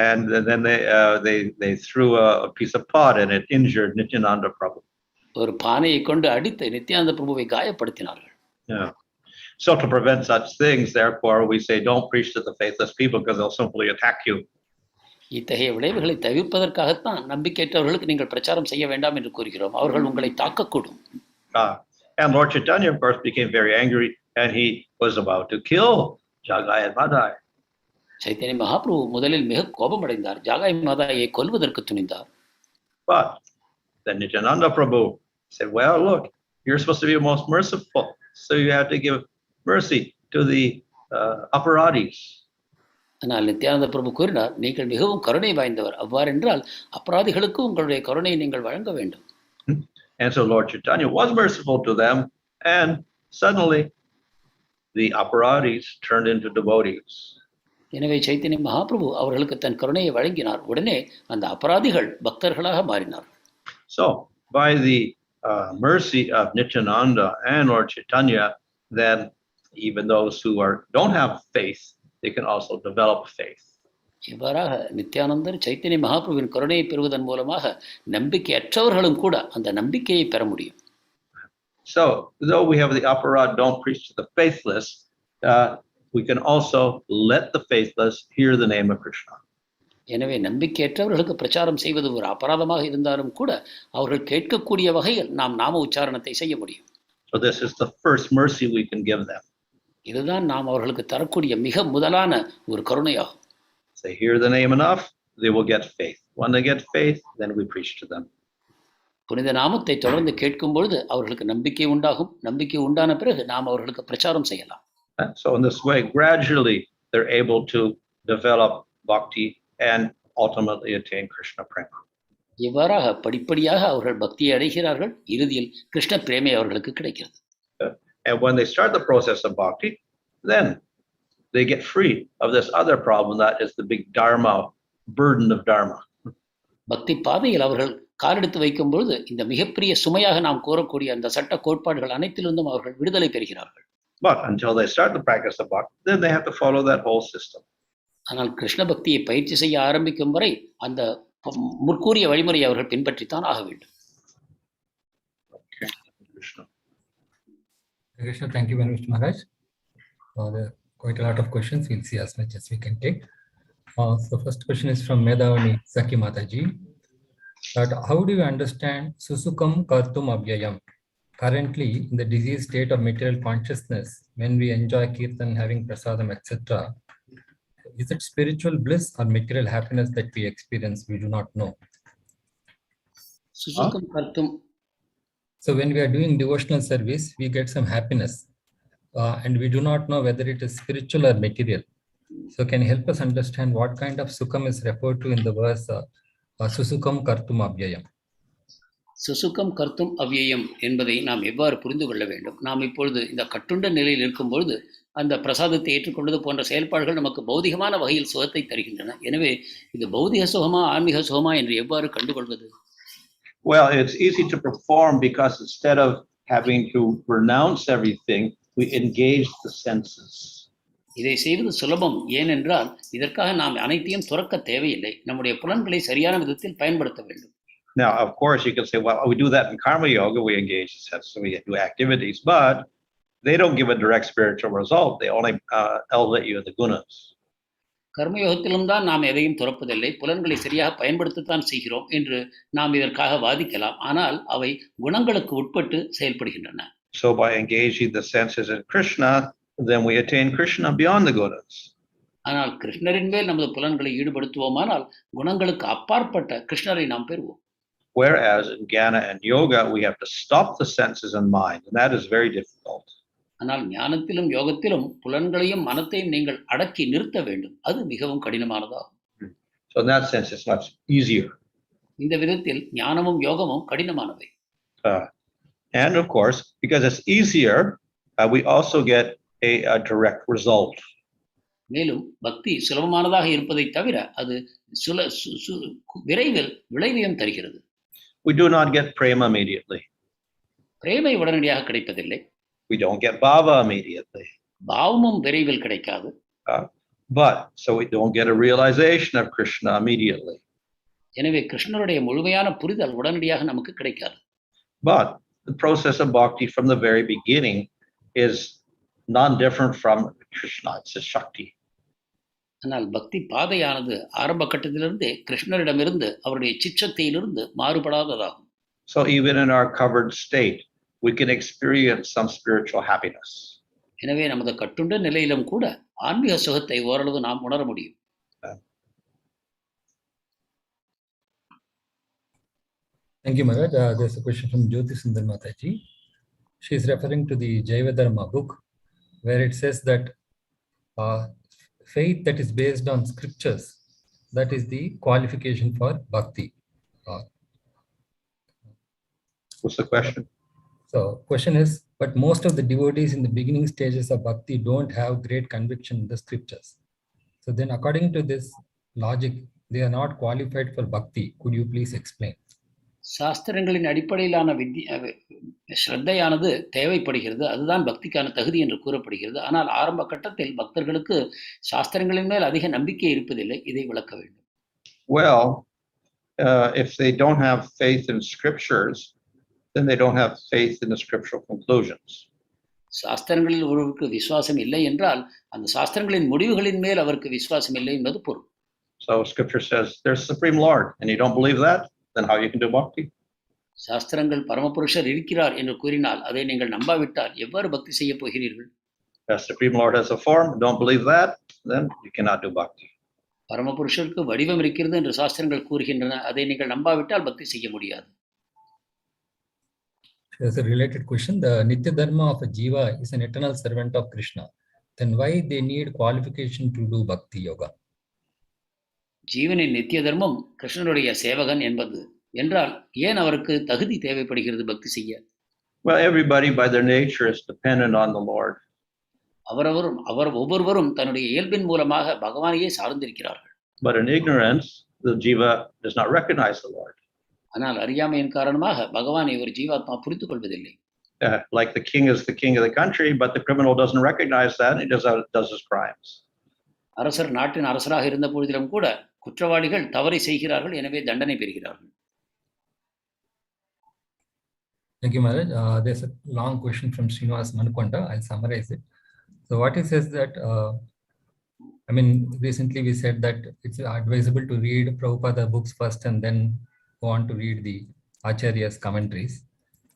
And then they threw a piece of pot and it injured Nityananda Prabhu. ஒரு பானையை கொண்டு அடித்து Nityananda பிரபுவை காயப்படுத்தினார்கள். Yeah. So to prevent such things, therefore we say don't preach to the faithless people because they'll simply attack you. இத்தகைய விளைவுகளை தவிர்ப்பதற்காகத்தான் நம்பிக்கையற்றவர்களுக்கு நீங்கள் பிரச்சாரம் செய்ய வேண்டாம் என்று கூறுகிறோம். அவர்கள் உங்களை தாக்கக்கூடும். And Lord Chaitanya, of course, became very angry and he was about to kill Jagai and Madai. Chaitanya Mahaprabhu முதலில் மிக கோபமடைந்தார். Jagai மாதாயை கொல்வதற்கு துணிந்தார். But then Nityananda Prabhu said, well, look, you're supposed to be most merciful. So you have to give mercy to the aparadis. ஆனால் நித்யானந்த பிரபு கூறினார், நீங்கள் மிகவும் கருணை வாய்ந்தவர். அவ்வாறென்றால் அபராதிகளுக்கு உங்களுடைய கருணையை நீங்கள் வழங்க வேண்டும். And so Lord Chaitanya was merciful to them, and suddenly the aparadis turned into devotees. எனவே சைத்தன்ய மகாபிரபு அவர்களுக்கு தன் கருணையை வழங்கினார். உடனே அந்த அபராதிகள் பக்தர்களாக மாறினார். So by the mercy of Nityananda and Lord Chaitanya, then even those who don't have faith, they can also develop faith. இவ்வாறாக நித்யானந்தர் சைத்தன்ய மகாபிரபுவின் கருணையை பெறுவதன் மூலமாக நம்பிக்கையற்றவர்களும் கூட அந்த நம்பிக்கையை பெற முடியும். So though we have the aparad, don't preach to the faithless, we can also let the faithless hear the name of Kṛṣṇa. எனவே நம்பிக்கையற்றவர்களுக்கு பிரச்சாரம் செய்வது ஒரு அபராதமாக இருந்தாலும் கூட அவர்கள் கேட்கக்கூடிய வகையில் நாம் நாம உச்சாரணத்தை செய்ய முடியும். So this is the first mercy we can give them. இதுதான் நாம் அவர்களுக்கு தரக்கூடிய மிக முதலான ஒரு கருணையாகும். They hear the name enough, they will get faith. When they get faith, then we preach to them. புனித நாமத்தை தொடர்ந்து கேட்கும் பொழுது அவர்களுக்கு நம்பிக்கை உண்டாகும். நம்பிக்கை உண்டான பிறகு நாம் அவர்களுக்கு பிரச்சாரம் செய்யலாம். So in this way, gradually they're able to develop bhakti and ultimately attain Kṛṣṇa prema. இவ்வாறாக படிப்படியாக அவர்கள் பக்தியை அடைகிறார்கள். இறுதியில் கிருஷ்ண பிரேமை அவர்களுக்கு கிடைக்கிறது. And when they start the process of bhakti, then they get free of this other problem, that is the big dharma, burden of dharma. பக்தி பாதையில் அவர்கள் காலெடுத்து வைக்கும் பொழுது இந்த மிகப்பெரிய சுமையாக நாம் கூறக்கூடிய அந்த சட்ட கோட்பாடுகள் அனைத்திலிருந்தும் அவர்கள் விடுதலை பெறுகிறார்கள். But until they start the practice of bhakti, then they have to follow that whole system. ஆனால் கிருஷ்ண பக்தியை பயிற்சி செய்ய ஆரம்பிக்கும் வரை அந்த முற்கூறிய வழிமுறையை அவர்கள் பின்பற்றித்தான் ஆக வேண்டும். Okay. Kṛṣṇa. Kṛṣṇa, thank you very much, Maharaj. There are quite a lot of questions. We'll see as much as we can take. So first question is from Medhavani Saki Mataji. That how do you understand su-sukhaṁ kartum avyayam? Currently, in the diseased state of material consciousness, when we enjoy kirtan, having prasadam, etc., is it spiritual bliss or material happiness that we experience? We do not know. su-sukhaṁ kartum. So when we are doing devotional service, we get some happiness, and we do not know whether it is spiritual or material. So can you help us understand what kind of sukham is referred to in the verse su-sukhaṁ kartum avyayam? su-sukhaṁ kartum avyayam என்பதை நாம் எவ்வாறு புரிந்து கொள்ள வேண்டும்? நாம் இப்பொழுது இந்த கட்டுண்ட நிலையில் இருக்கும் பொழுது அந்த பிரசாதத்தை ஏற்றுக்கொண்டது போன்ற செயல்பாடுகள் நமக்கு பௌதிகமான வகையில் சுகத்தை தருகின்றன. எனவே இது பௌதிக சுகமா ஆன்மீக சுகமா என்று எவ்வாறு கண்டுகொள்வது? Well, it's easy to perform because instead of having to renounce everything, we engage the senses. இதை செய்வது சுலபம். ஏனென்றால் இதற்காக நாம் அனைத்தையும் துறக்க தேவையில்லை. நம்முடைய புலன்களை சரியான விதத்தில் பயன்படுத்த வேண்டும். Now, of course, you can say, well, we do that in karma yoga, we engage the senses, we do activities, but they don't give a direct spiritual result. They only elevate you in the gunas. கர்மயோகத்திலும் தான் நாம் எதையும் துறப்பதில்லை, புலன்களை சரியாக பயன்படுத்தத்தான் செய்கிறோம் என்று நாம் இதற்காக வாதிக்கலாம். ஆனால் அவை குணங்களுக்கு உட்பட்டு செயல்படுகின்றன. So by engaging the senses in Kṛṣṇa, then we attain Kṛṣṇa beyond the gunas. ஆனால் கிருஷ்ணரின் மேல் நமது புலன்களை ஈடுபடுத்துவோமானால் குணங்களுக்கு அப்பாற்பட்ட கிருஷ்ணரை நாம் பெறுவோம். Whereas in jnana and yoga, we have to stop the senses and mind, and that is very difficult. ஆனால் ஞானத்திலும் யோகத்திலும் புலன்களையும் மனத்தையும் நீங்கள் அடக்கி நிறுத்த வேண்டும். அது மிகவும் கடினமானதாகும். So in that sense, it's much easier. இந்த விதத்தில் ஞானமும் யோகமும் கடினமானவை. And of course, because it's easier, we also get a direct result. மேலும் பக்தி சுலபமானதாக இருப்பதை தவிர அது விரைவில் விளைவையும் தருகிறது. We do not get prema immediately. பிரேமை உடனடியாக கிடைப்பதில்லை. We don't get bhava immediately. பாவமும் விரைவில் கிடைக்காது. But so we don't get a realization of Kṛṣṇa immediately. எனவே கிருஷ்ணருடைய முழுமையான புரிதல் உடனடியாக நமக்கு கிடைக்காது. But the process of bhakti from the very beginning is non-different from Kṛṣṇa. It's a Shakti. ஆனால் பக்தி பாதையானது ஆரம்ப கட்டத்திலிருந்தே கிருஷ்ணரிடமிருந்து அவருடைய சிற்றத்தையிலிருந்து மாறுபடாததாகும். So even in our covered state, we can experience some spiritual happiness. எனவே நமது கட்டுண்ட நிலையிலும் கூட ஆன்மீக சுகத்தை ஓரளவு நாம் உணர முடியும். Thank you, Maharaj. There's a question from Jyoti Sundar Mataji. She is referring to the Jaiva Dharma book, where it says that faith that is based on scriptures, that is the qualification for bhakti. What's the question? So question is, but most of the devotees in the beginning stages of bhakti don't have great conviction in the scriptures. So then according to this logic, they are not qualified for bhakti. Could you please explain? சாஸ்திரங்களின் அடிப்படையிலான ஸ்ரத்தையானது தேவைப்படுகிறது. அதுதான் பக்திக்கான தகுதி என்று கூறப்படுகிறது. ஆனால் ஆரம்ப கட்டத்தில் பக்தர்களுக்கு சாஸ்திரங்களின் மேல் அதிக நம்பிக்கை இருப்பதில்லை. இதை விளக்க வேண்டும். Well, if they don't have faith in scriptures, then they don't have faith in the scriptural conclusions. சாஸ்திரங்களில் ஒருவருக்கு விசுவாசம் இல்லை என்றால் அந்த சாஸ்திரங்களின் முடிவுகளின் மேல் அவருக்கு விசுவாசம் இல்லை என்பது பொருள். So scripture says there's Supreme Lord, and you don't believe that, then how you can do bhakti? சாஸ்திரங்கள் பரமபுருஷர் இருக்கிறார் என்று கூறினால் அதை நீங்கள் நம்பாவிட்டால் எவ்வாறு பக்தி செய்ய போகிறீர்கள்? The Supreme Lord has a form, don't believe that, then you cannot do bhakti. பரமபுருஷருக்கு வடிவம் இருக்கிறது என்று சாஸ்திரங்கள் கூறுகின்றன. அதை நீங்கள் நம்பாவிட்டால் பக்தி செய்ய முடியாது. There's a related question. The Nitya Dharma of a Jiva is an eternal servant of Kṛṣṇa. Then why they need qualification to do bhakti-yoga? ஜீவனின் நித்திய தர்மம் கிருஷ்ணனுடைய சேவகன் என்பது என்றால் ஏன் அவருக்கு தகுதி தேவைப்படுகிறது பக்தி செய்ய? Well, everybody by their nature is dependent on the Lord. ஒவ்வொருவரும் தன்னுடைய இயல்பின் மூலமாக பகவானையே சார்ந்திருக்கிறார்கள். But in ignorance, the jiva does not recognize the Lord. ஆனால் அறியாமையின் காரணமாக பகவானை ஒரு ஜீவாத்மா புரிந்து கொள்வதில்லை. Like the king is the king of the country, but the criminal doesn't recognize that, and he does his crimes. அரசர் நாட்டின் அரசராக இருந்த பொழுதிலும் கூட குற்றவாளிகள் தவறை செய்கிறார்கள், எனவே தண்டனை பெறுகிறார்கள். Thank you, Maharaj. There's a long question from Srinivas Manukonda. I'll summarize it. So what he says that, recently we said that it's advisable to read Prabhupada books first and then go on to read the Acharya's commentaries.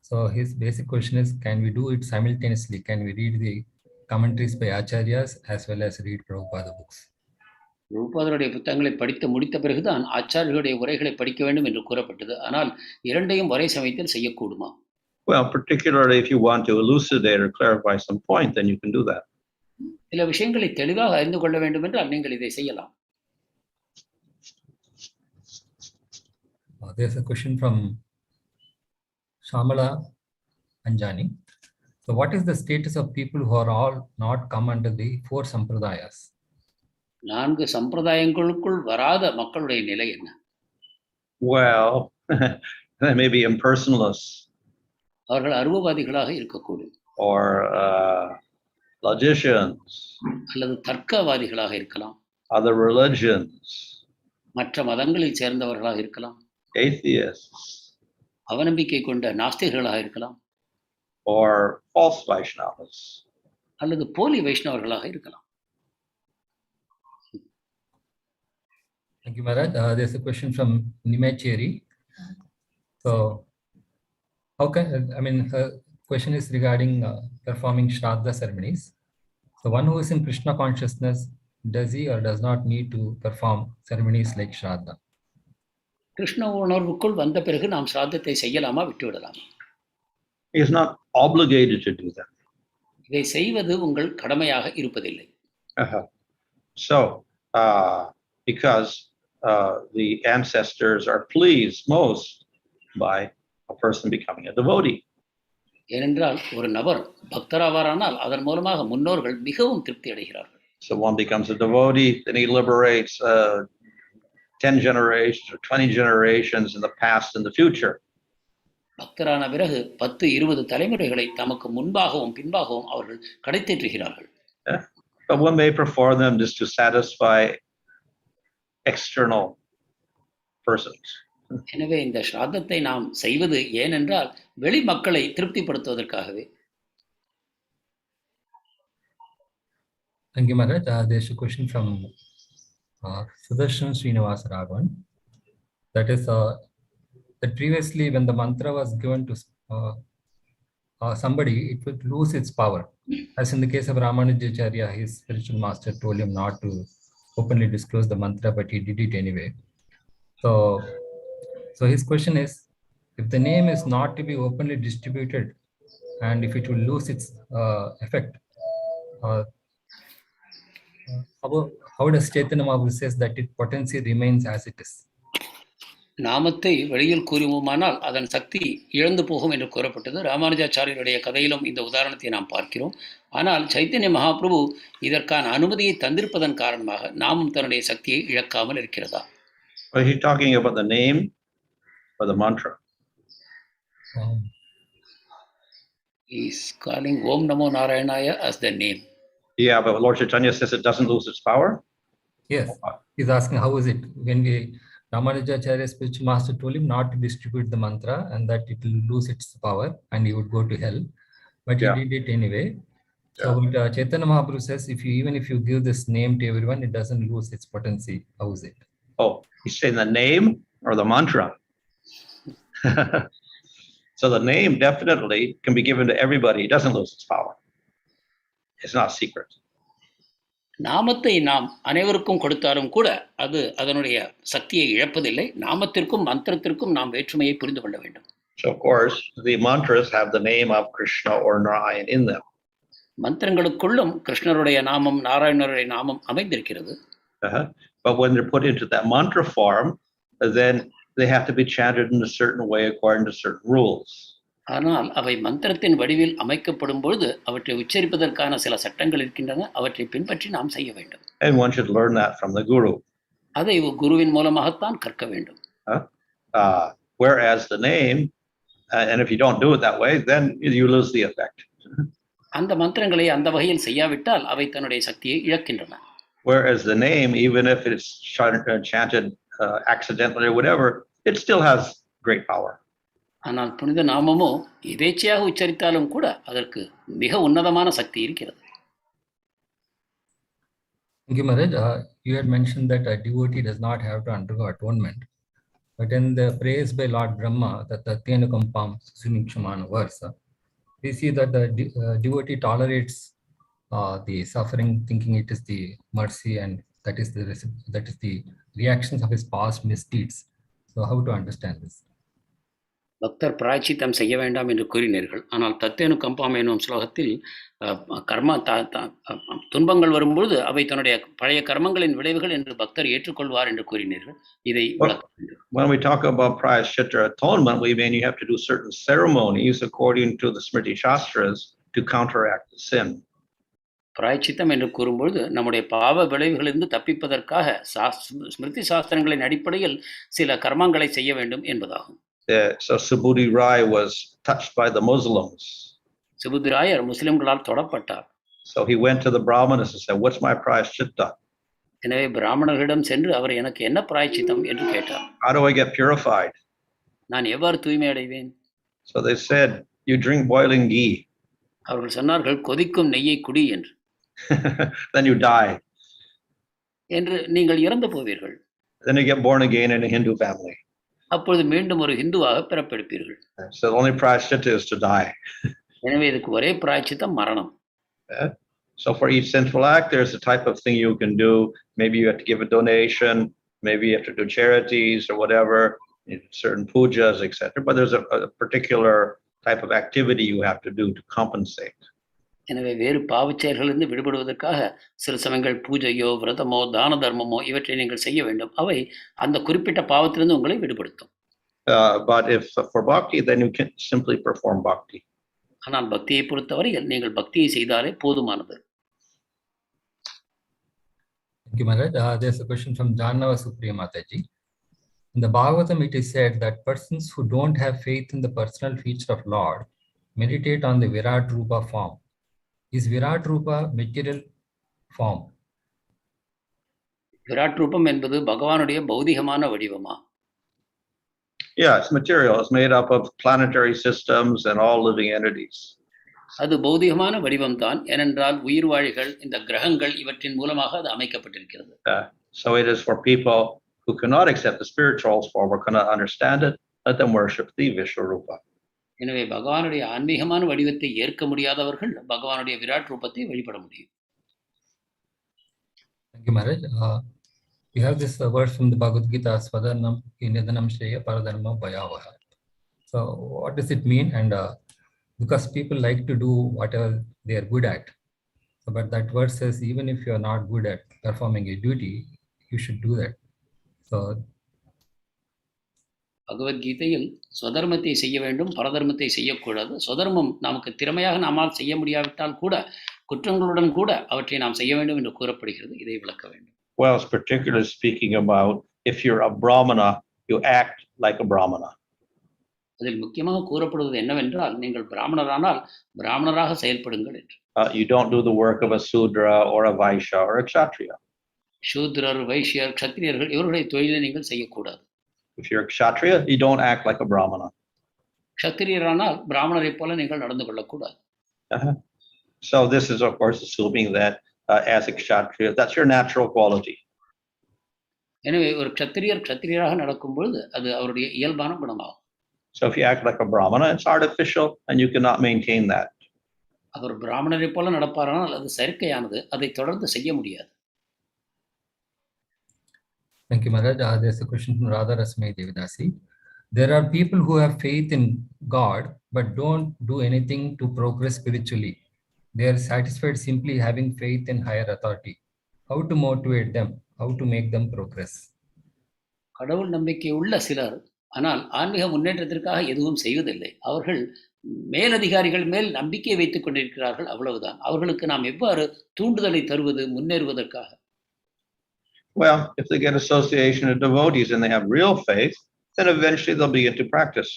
So his basic question is, can we do it simultaneously? Can we read the commentaries by Acharyas as well as read Prabhupada books? பிரபுபாதருடைய புத்தகங்களை படித்து முடித்த பிறகுதான் ஆச்சாரியர்களுடைய உரைகளை படிக்க வேண்டும் என்று கூறப்பட்டது. ஆனால் இரண்டையும் ஒரே சமயத்தில் செய்யக்கூடுமா? Well, particularly if you want to elucidate or clarify some point, then you can do that. சில விஷயங்களை தெளிவாக அறிந்து கொள்ள வேண்டும் என்றால் நீங்கள் இதை செய்யலாம். There's a question from Shamala Anjani. So what is the status of people who are all not come under the 4 sampradayas? 4 சம்பிரதாயங்களுக்குள் வராத மக்களுடைய நிலை என்ன? Well, they may be impersonalists. அவர்கள் அருவவாதிகளாக இருக்கக்கூடும். Or logicians. அல்லது தர்க்கவாதிகளாக இருக்கலாம். Other religions. மற்ற மதங்களில் சேர்ந்தவர்களாக இருக்கலாம். Atheists. அவநம்பிக்கை கொண்ட நாஸ்திகர்களாக இருக்கலாம். Or false Vaishnavas. அல்லது போலி வைஷ்ணவர்களாக இருக்கலாம். Thank you, Maharaj. There's a question from Nimecheri. So, how can, her question is regarding performing Shraddha ceremonies. So, one who is in Krishna consciousness, does he or does not need to perform ceremonies like Shraddha? Krishna உணர்வுக்குள் வந்த பிறகு நாம் ஸ்ராத்தத்தை செய்யலாமா, விட்டுவிடலாமா? He is not obligated to do that. இதை செய்வது உங்கள் கடமையாக இருப்பதில்லை. So, because the ancestors are pleased most by a person becoming a devotee. ஏனென்றால் ஒரு நபர் பக்தராவாரானால் அதன் மூலமாக முன்னோர்கள் மிகவும் திருப்தி அடைகிறார்கள். So one becomes a devotee, then he liberates 10 generations or 20 generations in the past and the future. பக்தரான பிறகு 10-20 தலைமுறைகளை தமக்கு முன்பாகவும் பின்பாகவும் அவர்கள் கடைத்தேற்றுகிறார்கள். But one may perform them just to satisfy external persons. எனவே இந்த ஸ்ராத்தத்தை நாம் செய்வது ஏனென்றால் வெளி மக்களை திருப்திப்படுத்துவதற்காகவே. Thank you, Maharaj. There's a question from Sudarshan Srinivasa Raghavan. That is, that previously when the mantra was given to somebody, it would lose its power. As in the case of Ramanujacharya, his spiritual master told him not to openly disclose the mantra, but he did it anyway. So his question is, if the name is not to be openly distributed and if it will lose its effect, how does Chaitanya Mahaprabhu says that its potency remains as it is? நாமத்தை வெளியில் கூறுவோமானால் அதன் சக்தி இழந்து போகும் என்று கூறப்பட்டது. ராமானுஜாச்சாரியருடைய கதையிலும் இந்த உதாரணத்தை நாம் பார்க்கிறோம். ஆனால் சைத்தன்ய மகாபிரபு இதற்கான அனுமதியை தந்திருப்பதன் காரணமாக நாமும் தன்னுடைய சக்தியை இழக்காமல் இருக்கிறதா? Are you talking about the name or the mantra? He is calling Om Namo Narayanaya as the name. Yeah, but Lord Chaitanya says it doesn't lose its power. Yes, he's asking how is it when Ramanujacharya spiritual master told him not to distribute the mantra and that it will lose its power and he would go to hell, but he did it anyway. So Chaitanya Mahaprabhu says even if you give this name to everyone, it doesn't lose its potency. How is it? Oh, he's saying the name or the mantra. So the name definitely can be given to everybody. It doesn't lose its power. It's not secret. நாமத்தை நாம் அனைவருக்கும் கொடுத்தாலும் கூட அது அதனுடைய சக்தியை இழப்பதில்லை. நாமத்திற்கும் மந்திரத்திற்கும் நாம் வேற்றுமையை புரிந்து கொள்ள வேண்டும். So of course the mantras have the name of Kṛṣṇa or Narayan in them. மந்திரங்களுக்குள்ளும் கிருஷ்ணருடைய நாமம் நாராயணருடைய நாமம் அமைந்திருக்கிறது. But when they're put into that mantra form, then they have to be chanted in a certain way according to certain rules. ஆனால் அவை மந்திரத்தின் வடிவில் அமைக்கப்படும் பொழுது அவற்றை உச்சரிப்பதற்கான சில சட்டங்கள் இருக்கின்றன. அவற்றை பின்பற்றி நாம் செய்ய வேண்டும். And one should learn that from the guru. அதை குருவின் மூலமாகத்தான் கற்க வேண்டும். Whereas the name, and if you don't do it that way, then you lose the effect. அந்த மந்திரங்களை அந்த வகையில் செய்யாவிட்டால் அவை தன்னுடைய சக்தியை இழக்கின்றன. Whereas the name, even if it's chanted accidentally or whatever, it still has great power. ஆனால் புனித நாமமோ எதேச்சையாக உச்சரித்தாலும் கூட அதற்கு மிக உன்னதமான சக்தி இருக்கிறது. Thank you, Maharaj. You had mentioned that a devotee does not have to undergo atonement, but in the praise by Lord Brahma, the tatyenu kampam su-sukhaṁ verse, we see that the devotee tolerates the suffering, thinking it is the mercy, and that is the reactions of his past misdeeds. So how to understand this? பக்தர் பிராயச்சித்தம் செய்ய வேண்டாம் என்று கூறினீர்கள். ஆனால் தத்தேனு கம்பாம் என்னும் ஸ்லோகத்தில் கர்மா துன்பங்கள் வரும்பொழுது அவை தன்னுடைய பழைய கர்மங்களின் விளைவுகள் என்று பக்தர் ஏற்றுக்கொள்வார் என்று கூறினீர்கள். இதை when we talk about prayaschitta atonement, we mean you have to do certain ceremonies according to the Smriti Shastras to counteract the sin. பிராயச்சித்தம் என்று கூறும்பொழுது நம்முடைய பாவ விளைவுகளிலிருந்து தப்பிப்பதற்காக ஸ்மிருதி சாஸ்திரங்களின் அடிப்படையில் சில கர்மங்களை செய்ய வேண்டும் என்பதாகும். So Subudhi Rai was touched by the Muslims. சுபுதி Rayar முஸ்லிம்களால் தொடப்பட்டார். So he went to the Brahmanas and said, "What's my prayaschitta?" எனவே பிராமணர்களிடம் சென்று அவர் எனக்கு என்ன பிராயச்சித்தம் என்று கேட்டார். How do I get purified? நான் எவ்வாறு தூய்மை அடைவேன்? So they said, "You drink boiling ghee." அவர்கள் சொன்னார்கள், கொதிக்கும் நெய்யை குடி என்று. Then you die. என்று நீங்கள் இறந்து போவீர்கள். then you get born again in a Hindu family. அப்பொழுது மீண்டும் ஒரு ஹிந்துவாக பிறப்பெடுப்பீர்கள். So the only prayaschitta is to die. எனவே இதுக்கு ஒரே பிராயச்சித்தம் மரணம். So for each sinful act, there's a type of thing you can do. Maybe you have to give a donation, maybe you have to do charities or whatever, certain pujas, etc. But there's a particular type of activity you have to do to compensate. எனவே வேறு பாவச்செயல்களிலிருந்து விடுபடுவதற்காக சில சமயங்கள் பூஜையோ விரதமோ தான தர்மமோ இவற்றை நீங்கள் செய்ய வேண்டும். அவை அந்த குறிப்பிட்ட பாவத்திலிருந்து உங்களை விடுபடுத்தும். But if for bhakti, then you can simply perform bhakti. ஆனால் பக்தியை பொறுத்தவரையில் நீங்கள் பக்தியை செய்தாலே போதுமானது. Thank you, Maharaj. There's a question from Jannava Supriya Mataji. In the Bhagavatam, it is said that persons who don't have faith in the personal feature of Lord meditate on the Virat Rupa form. Is Virat Rupa material form? Virat ரூபம் என்பது பகவானுடைய பௌதிகமான வடிவமா? Yeah, it's material. It's made up of planetary systems and all living entities. அது பௌதிகமான வடிவம் தான். ஏனென்றால் உயிர்வாழிகள் இந்த கிரகங்கள் இவற்றின் மூலமாக அது அமைக்கப்பட்டிருக்கிறது. So it is for people who cannot accept the spiritual form or cannot understand it, let them worship the Vishwarupa. எனவே பகவானுடைய ஆன்மீகமான வடிவத்தை ஏற்க முடியாதவர்கள் பகவானுடைய விராட் ரூபத்தை வழிபட முடியும். Thank you, Maharaj. We have this verse from the Bhagavad-gītā, Svadarnam Nidanam Shreya Paradharma Bhayavaha. So what does it mean? And because people like to do whatever they are good at. So, but that verse says even if you are not good at performing a duty, you should do that. So பகவத்கீதையில் ஸ்வதர்மத்தை செய்ய வேண்டும், பரதர்மத்தை செய்யக்கூடாது. ஸ்வதர்மம் நமக்கு திறமையாக நம்மால் செய்ய முடியாவிட்டால் கூட குற்றங்களுடன் கூட அவற்றை நாம் செய்ய வேண்டும் என்று கூறப்படுகிறது. இதை விளக்க வேண்டும். Well, it's particularly speaking about if you're a brahmana, you act like a brahmana. அதில் முக்கியமாக கூறப்படுவது என்னவென்றால் நீங்கள் பிராமணரானால் பிராமணராக செயல்படுங்கள் என்று. You don't do the work of a sudra or a vaishya or a kshatriya. சூத்ரர், வைஷ்யர், க்ஷத்திரியர்கள் இவர்களுடைய தொழிலை நீங்கள் செய்யக்கூடாது. If you're a kshatriya, you don't act like a brahmana. க்ஷத்திரியரானால் பிராமணரை போல நீங்கள் நடந்து கொள்ளக்கூடாது. So this is of course assuming that as a kshatriya, that's your natural quality. எனவே ஒரு க்ஷத்திரியராக நடக்கும் பொழுது அது அவருடைய இயல்பான குணமாகும். So if you act like a brahmana, it's artificial and you cannot maintain that. அவர் பிராமணரை போல நடப்பாரானால் அது செயற்கையானது, அதை தொடர்ந்து செய்ய முடியாது. Thank you, Maharaj. There's a question from Radha Rasmai Devidasi. There are people who have faith in God but don't do anything to progress spiritually. They are satisfied simply having faith in higher authority. How to motivate them? How to make them progress? கடவுள் நம்பிக்கை உள்ள சிலர் ஆனால் ஆன்மீக முன்னேற்றத்திற்காக எதுவும் செய்வதில்லை. அவர்கள் மேலதிகாரிகள் மேல் நம்பிக்கை வைத்துக் கொண்டிருக்கிறார்கள், அவ்வளவுதான். அவர்களுக்கு நாம் எவ்வாறு தூண்டுதலை தருவது முன்னேறுவதற்காக? Well, if they get association of devotees and they have real faith, then eventually they'll begin to practice.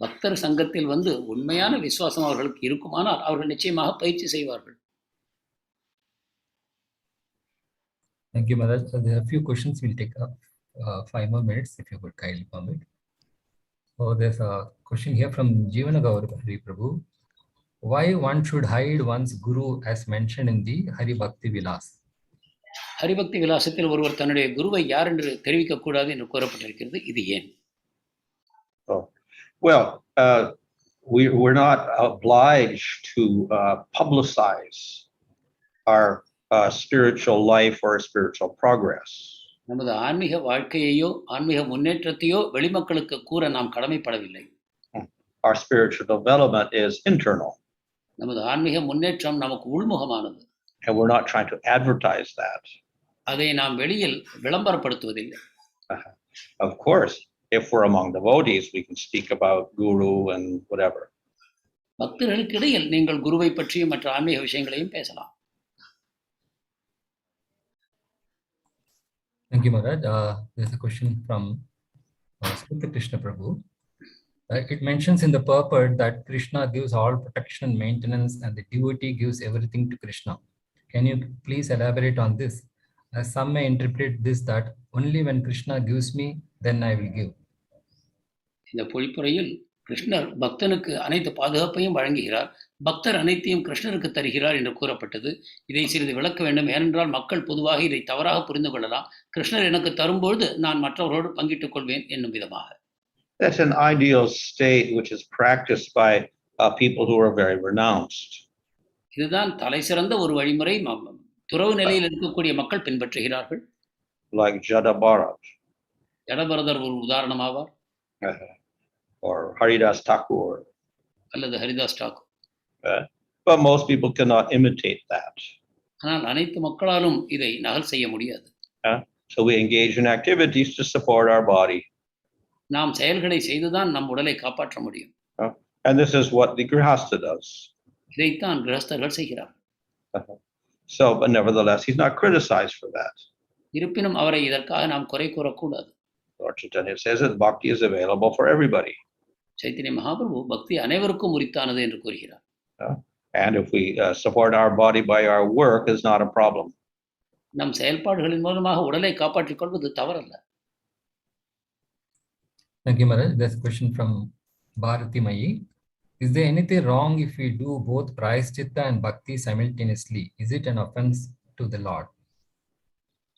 பக்தர் சங்கத்தில் வந்து உண்மையான விசுவாசம் அவர்களுக்கு இருக்குமானால் அவர்கள் நிச்சயமாக பயிற்சி செய்வார்கள். Thank you, Maharaj. There are a few questions. We'll take up 5 more minutes if you would kindly permit. So there's a question here from Jeevanagauri Prabhu. Why one should hide one's guru as mentioned in the Hari Bhakti Vilas? Haribhakti விலாசத்தில் ஒருவர் தன்னுடைய குருவை யார் என்று தெரிவிக்கக்கூடாது என்று கூறப்பட்டிருக்கிறது. இது ஏன்? Well, we're not obliged to publicize our spiritual life or spiritual progress. நமது ஆன்மீக வாழ்க்கையையோ ஆன்மீக முன்னேற்றத்தையோ வெளிமக்களுக்கு கூற நாம் கடமைப்படவில்லை. Our spiritual development is internal. நமது ஆன்மீக முன்னேற்றம் நமக்கு உள்முகமானது. And we're not trying to advertise that. அதை நாம் வெளியில் விளம்பரப்படுத்துவதில்லை. Of course, if we're among devotees, we can speak about guru and whatever. பக்தர்களுக்கு இடையில் நீங்கள் குருவை பற்றியும் மற்ற ஆன்மீக விஷயங்களையும் பேசலாம். Thank you, Maharaj. There's a question from Kṛṣṇa Prabhu. It mentions in the purport that Kṛṣṇa gives all protection and maintenance and the devotee gives everything to Kṛṣṇa. Can you please elaborate on this? As some may interpret this that only when Kṛṣṇa gives me, then I will give. இந்த பொழிப்புரையில் கிருஷ்ணர் பக்தனுக்கு அனைத்து பாதுகாப்பையும் வழங்குகிறார், பக்தர் அனைத்தையும் கிருஷ்ணருக்கு தருகிறார் என்று கூறப்பட்டது. இதை சிறிது விளக்க வேண்டும். ஏனென்றால் மக்கள் பொதுவாக இதை தவறாக புரிந்து கொள்ளலாம். கிருஷ்ணர் எனக்கு தரும்பொழுது நான் மற்றவர்களோடு பங்கிட்டுக் கொள்வேன் என்னும் விதமாக. That's an ideal state which is practiced by people who are very renounced. இதுதான் தலை சிறந்த ஒரு வழிமுறை துறவு நிலையில் இருக்கக்கூடிய மக்கள் பின்பற்றுகிறார்கள். Like Jada Bharat. ஜடபரதர் ஒரு உதாரணமாவார். Or Haridas Thakur. அல்லது Haridas Thakur. But most people cannot imitate that. ஆனால் அனைத்து மக்களாலும் இதை நகல் செய்ய முடியாது. So we engage in activities to support our body. நாம் செயல்களை செய்துதான் நம் உடலை காப்பாற்ற முடியும். And this is what the Grihastha does. இதைத்தான் கிரகஸ்தர்கள் செய்கிறார்கள். So, but nevertheless, he's not criticized for that. இருப்பினும் அவரை இதற்காக நாம் குறை கூறக்கூடாது. Lord Chaitanya says that bhakti is available for everybody. Chaitanya Mahaprabhu பக்தி அனைவருக்கும் உரித்தானது என்று கூறுகிறார். And if we support our body by our work, is not a problem. நம் செயல்பாடுகளின் மூலமாக உடலை காப்பாற்றிக் கொள்வது தவறல்ல. Thank you, Maharaj. There's a question from Bharati Mayi. Is there anything wrong if we do both prayaschitta and bhakti simultaneously? Is it an offense to the Lord?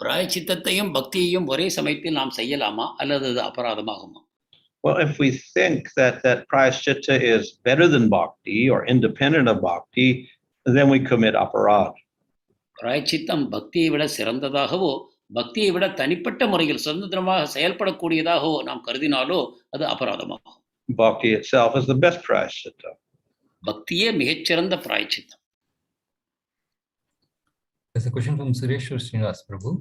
பிராயச்சித்தத்தையும் பக்தியையும் ஒரே சமயத்தில் நாம் செய்யலாமா அல்லது அது அபராதமாகுமா? Well, if we think that prayaschitta is better than bhakti or independent of bhakti, then we commit aparad. பிராயச்சித்தம் பக்தியை விட சிறந்ததாகவோ பக்தியை விட தனிப்பட்ட முறையில் சுதந்திரமாக செயல்படக்கூடியதாகவோ நாம் கருதினாலோ அது அபராதமாகும். Bhakti itself is the best prayaschitta. பக்தியே மிகச்சிறந்த பிராயச்சித்தம். There's a question from Sureshwar Srinivas Prabhu,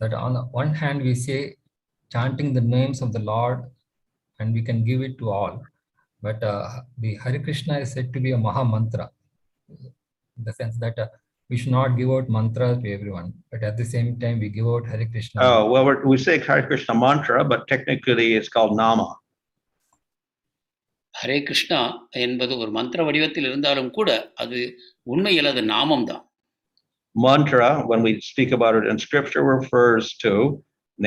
that on the one hand we say chanting the names of the Lord and we can give it to all, but the Hare Krishna is said to be a Maha Mantra, in the sense that we should not give out mantras to everyone, but at the same time we give out Hare Krishna. Oh, well, we say Hare Krishna mantra, but technically it's called nama. Hare Krishna என்பது ஒரு மந்திர வடிவத்தில் இருந்தாலும் கூட அது உண்மையில் அது நாமம் தான். Mantra, when we speak about it in scripture, refers to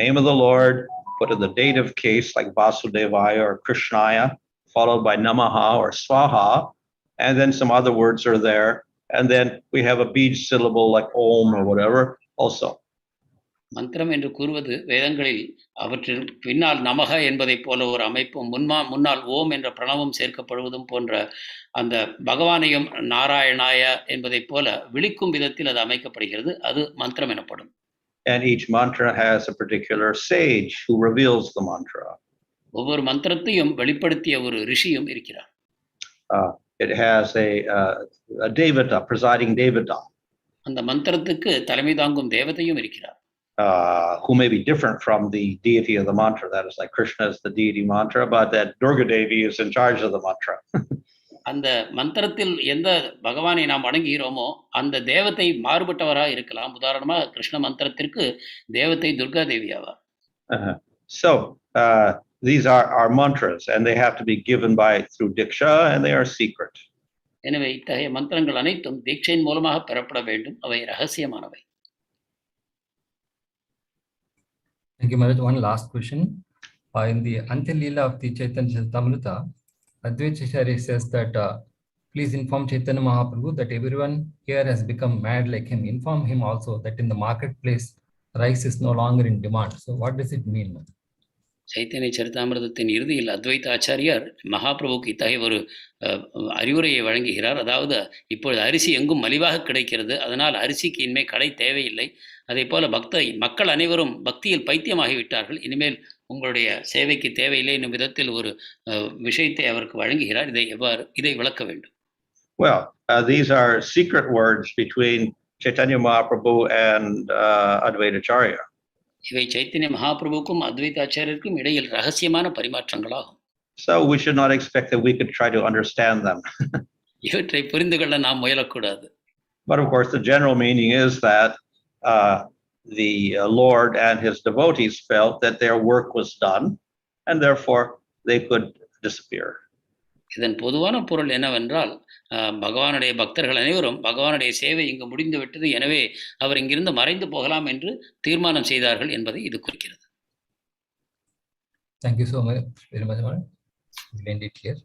name of the Lord, put in the dative case like Vasudevaya or Krishnaya, followed by Namaha or Swaha, and then some other words are there, and then we have a bead syllable like Om or whatever also. மந்திரம் என்று கூறுவது வேதங்களில் அவற்றில் பின்னால் நமக என்பதைப் போல ஒரு அமைப்பும் முன்னால் ஓம் என்ற பிரணவம் சேர்க்கப்படுவதும் போன்ற அந்த பகவானையும் நாராயணாய என்பதைப் போல விழிக்கும் விதத்தில் அது அமைக்கப்படுகிறது. அது மந்திரம் எனப்படும். And each mantra has a particular sage who reveals the mantra. ஒவ்வொரு மந்திரத்தையும் வெளிப்படுத்திய ஒரு ரிஷியும் இருக்கிறார். It has a devata, presiding devata. அந்த மந்திரத்துக்கு தலைமை தாங்கும் தேவதையும் இருக்கிறார். Who may be different from the deity of the mantra. That is, like Krishna is the deity mantra, but that Durga Devi is in charge of the mantra. அந்த மந்திரத்தில் எந்த பகவானை நாம் வணங்குகிறோமோ அந்த தேவதை மாறுபட்டவராக இருக்கலாம். உதாரணமாக கிருஷ்ண மந்திரத்திற்கு தேவதை துர்கா தேவி ஆவார். So these are our mantras, and they have to be given through diksha, and they are secret. எனவே இத்தகைய மந்திரங்கள் அனைத்தும் தீட்சையின் மூலமாக பெறப்பட வேண்டும். அவை ரகசியமானவை. Thank you, Maharaj. One last question. In the Antya Leela of the Chaitanya Charitamrita, Advaita Acharya says that please inform Chaitanya Mahaprabhu that everyone here has become mad like him. Inform him also that in the marketplace, rice is no longer in demand. So what does it mean? Chaitanya சரிதாமிரதத்தின் இறுதியில் அத்வைத ஆச்சாரியார் மகாபிரபுக்கு இத்தகைய ஒரு அறிவுரையை வழங்குகிறார். அதாவது இப்பொழுது அரிசி எங்கும் மலிவாக கிடைக்கிறது, அதனால் அரிசிக்கு இனிமேல் கடை தேவையில்லை. அதே போல மக்கள் அனைவரும் பக்தியில் பைத்தியமாகிவிட்டார்கள், இனிமேல் உங்களுடைய சேவைக்கு தேவையில்லை என்னும் விதத்தில் ஒரு விஷயத்தை அவருக்கு வழங்குகிறார். இதை விளக்க வேண்டும். Well, these are secret words between Chaitanya Mahaprabhu and Advaita Acharya. இவை சைத்தன்ய மகாபிரபுக்கும் அத்வைத ஆச்சாரியருக்கும் இடையில் ரகசியமான பரிமாற்றங்களாகும். So we should not expect that we could try to understand them. இவற்றை புரிந்து கொள்ள நாம் முயலக்கூடாது. But of course, the general meaning is that the Lord and his devotees felt that their work was done, and therefore they could disappear. இதன் பொதுவான பொருள் என்னவென்றால், பகவானுடைய பக்தர்கள் அனைவரும் பகவானுடைய சேவை இங்கு முடிந்து விட்டது, எனவே அவர் இங்கிருந்து மறைந்து போகலாம் என்று தீர்மானம் செய்தார்கள் என்பதை இது குறிக்கிறது. Thank you so much very much. We'll end it here.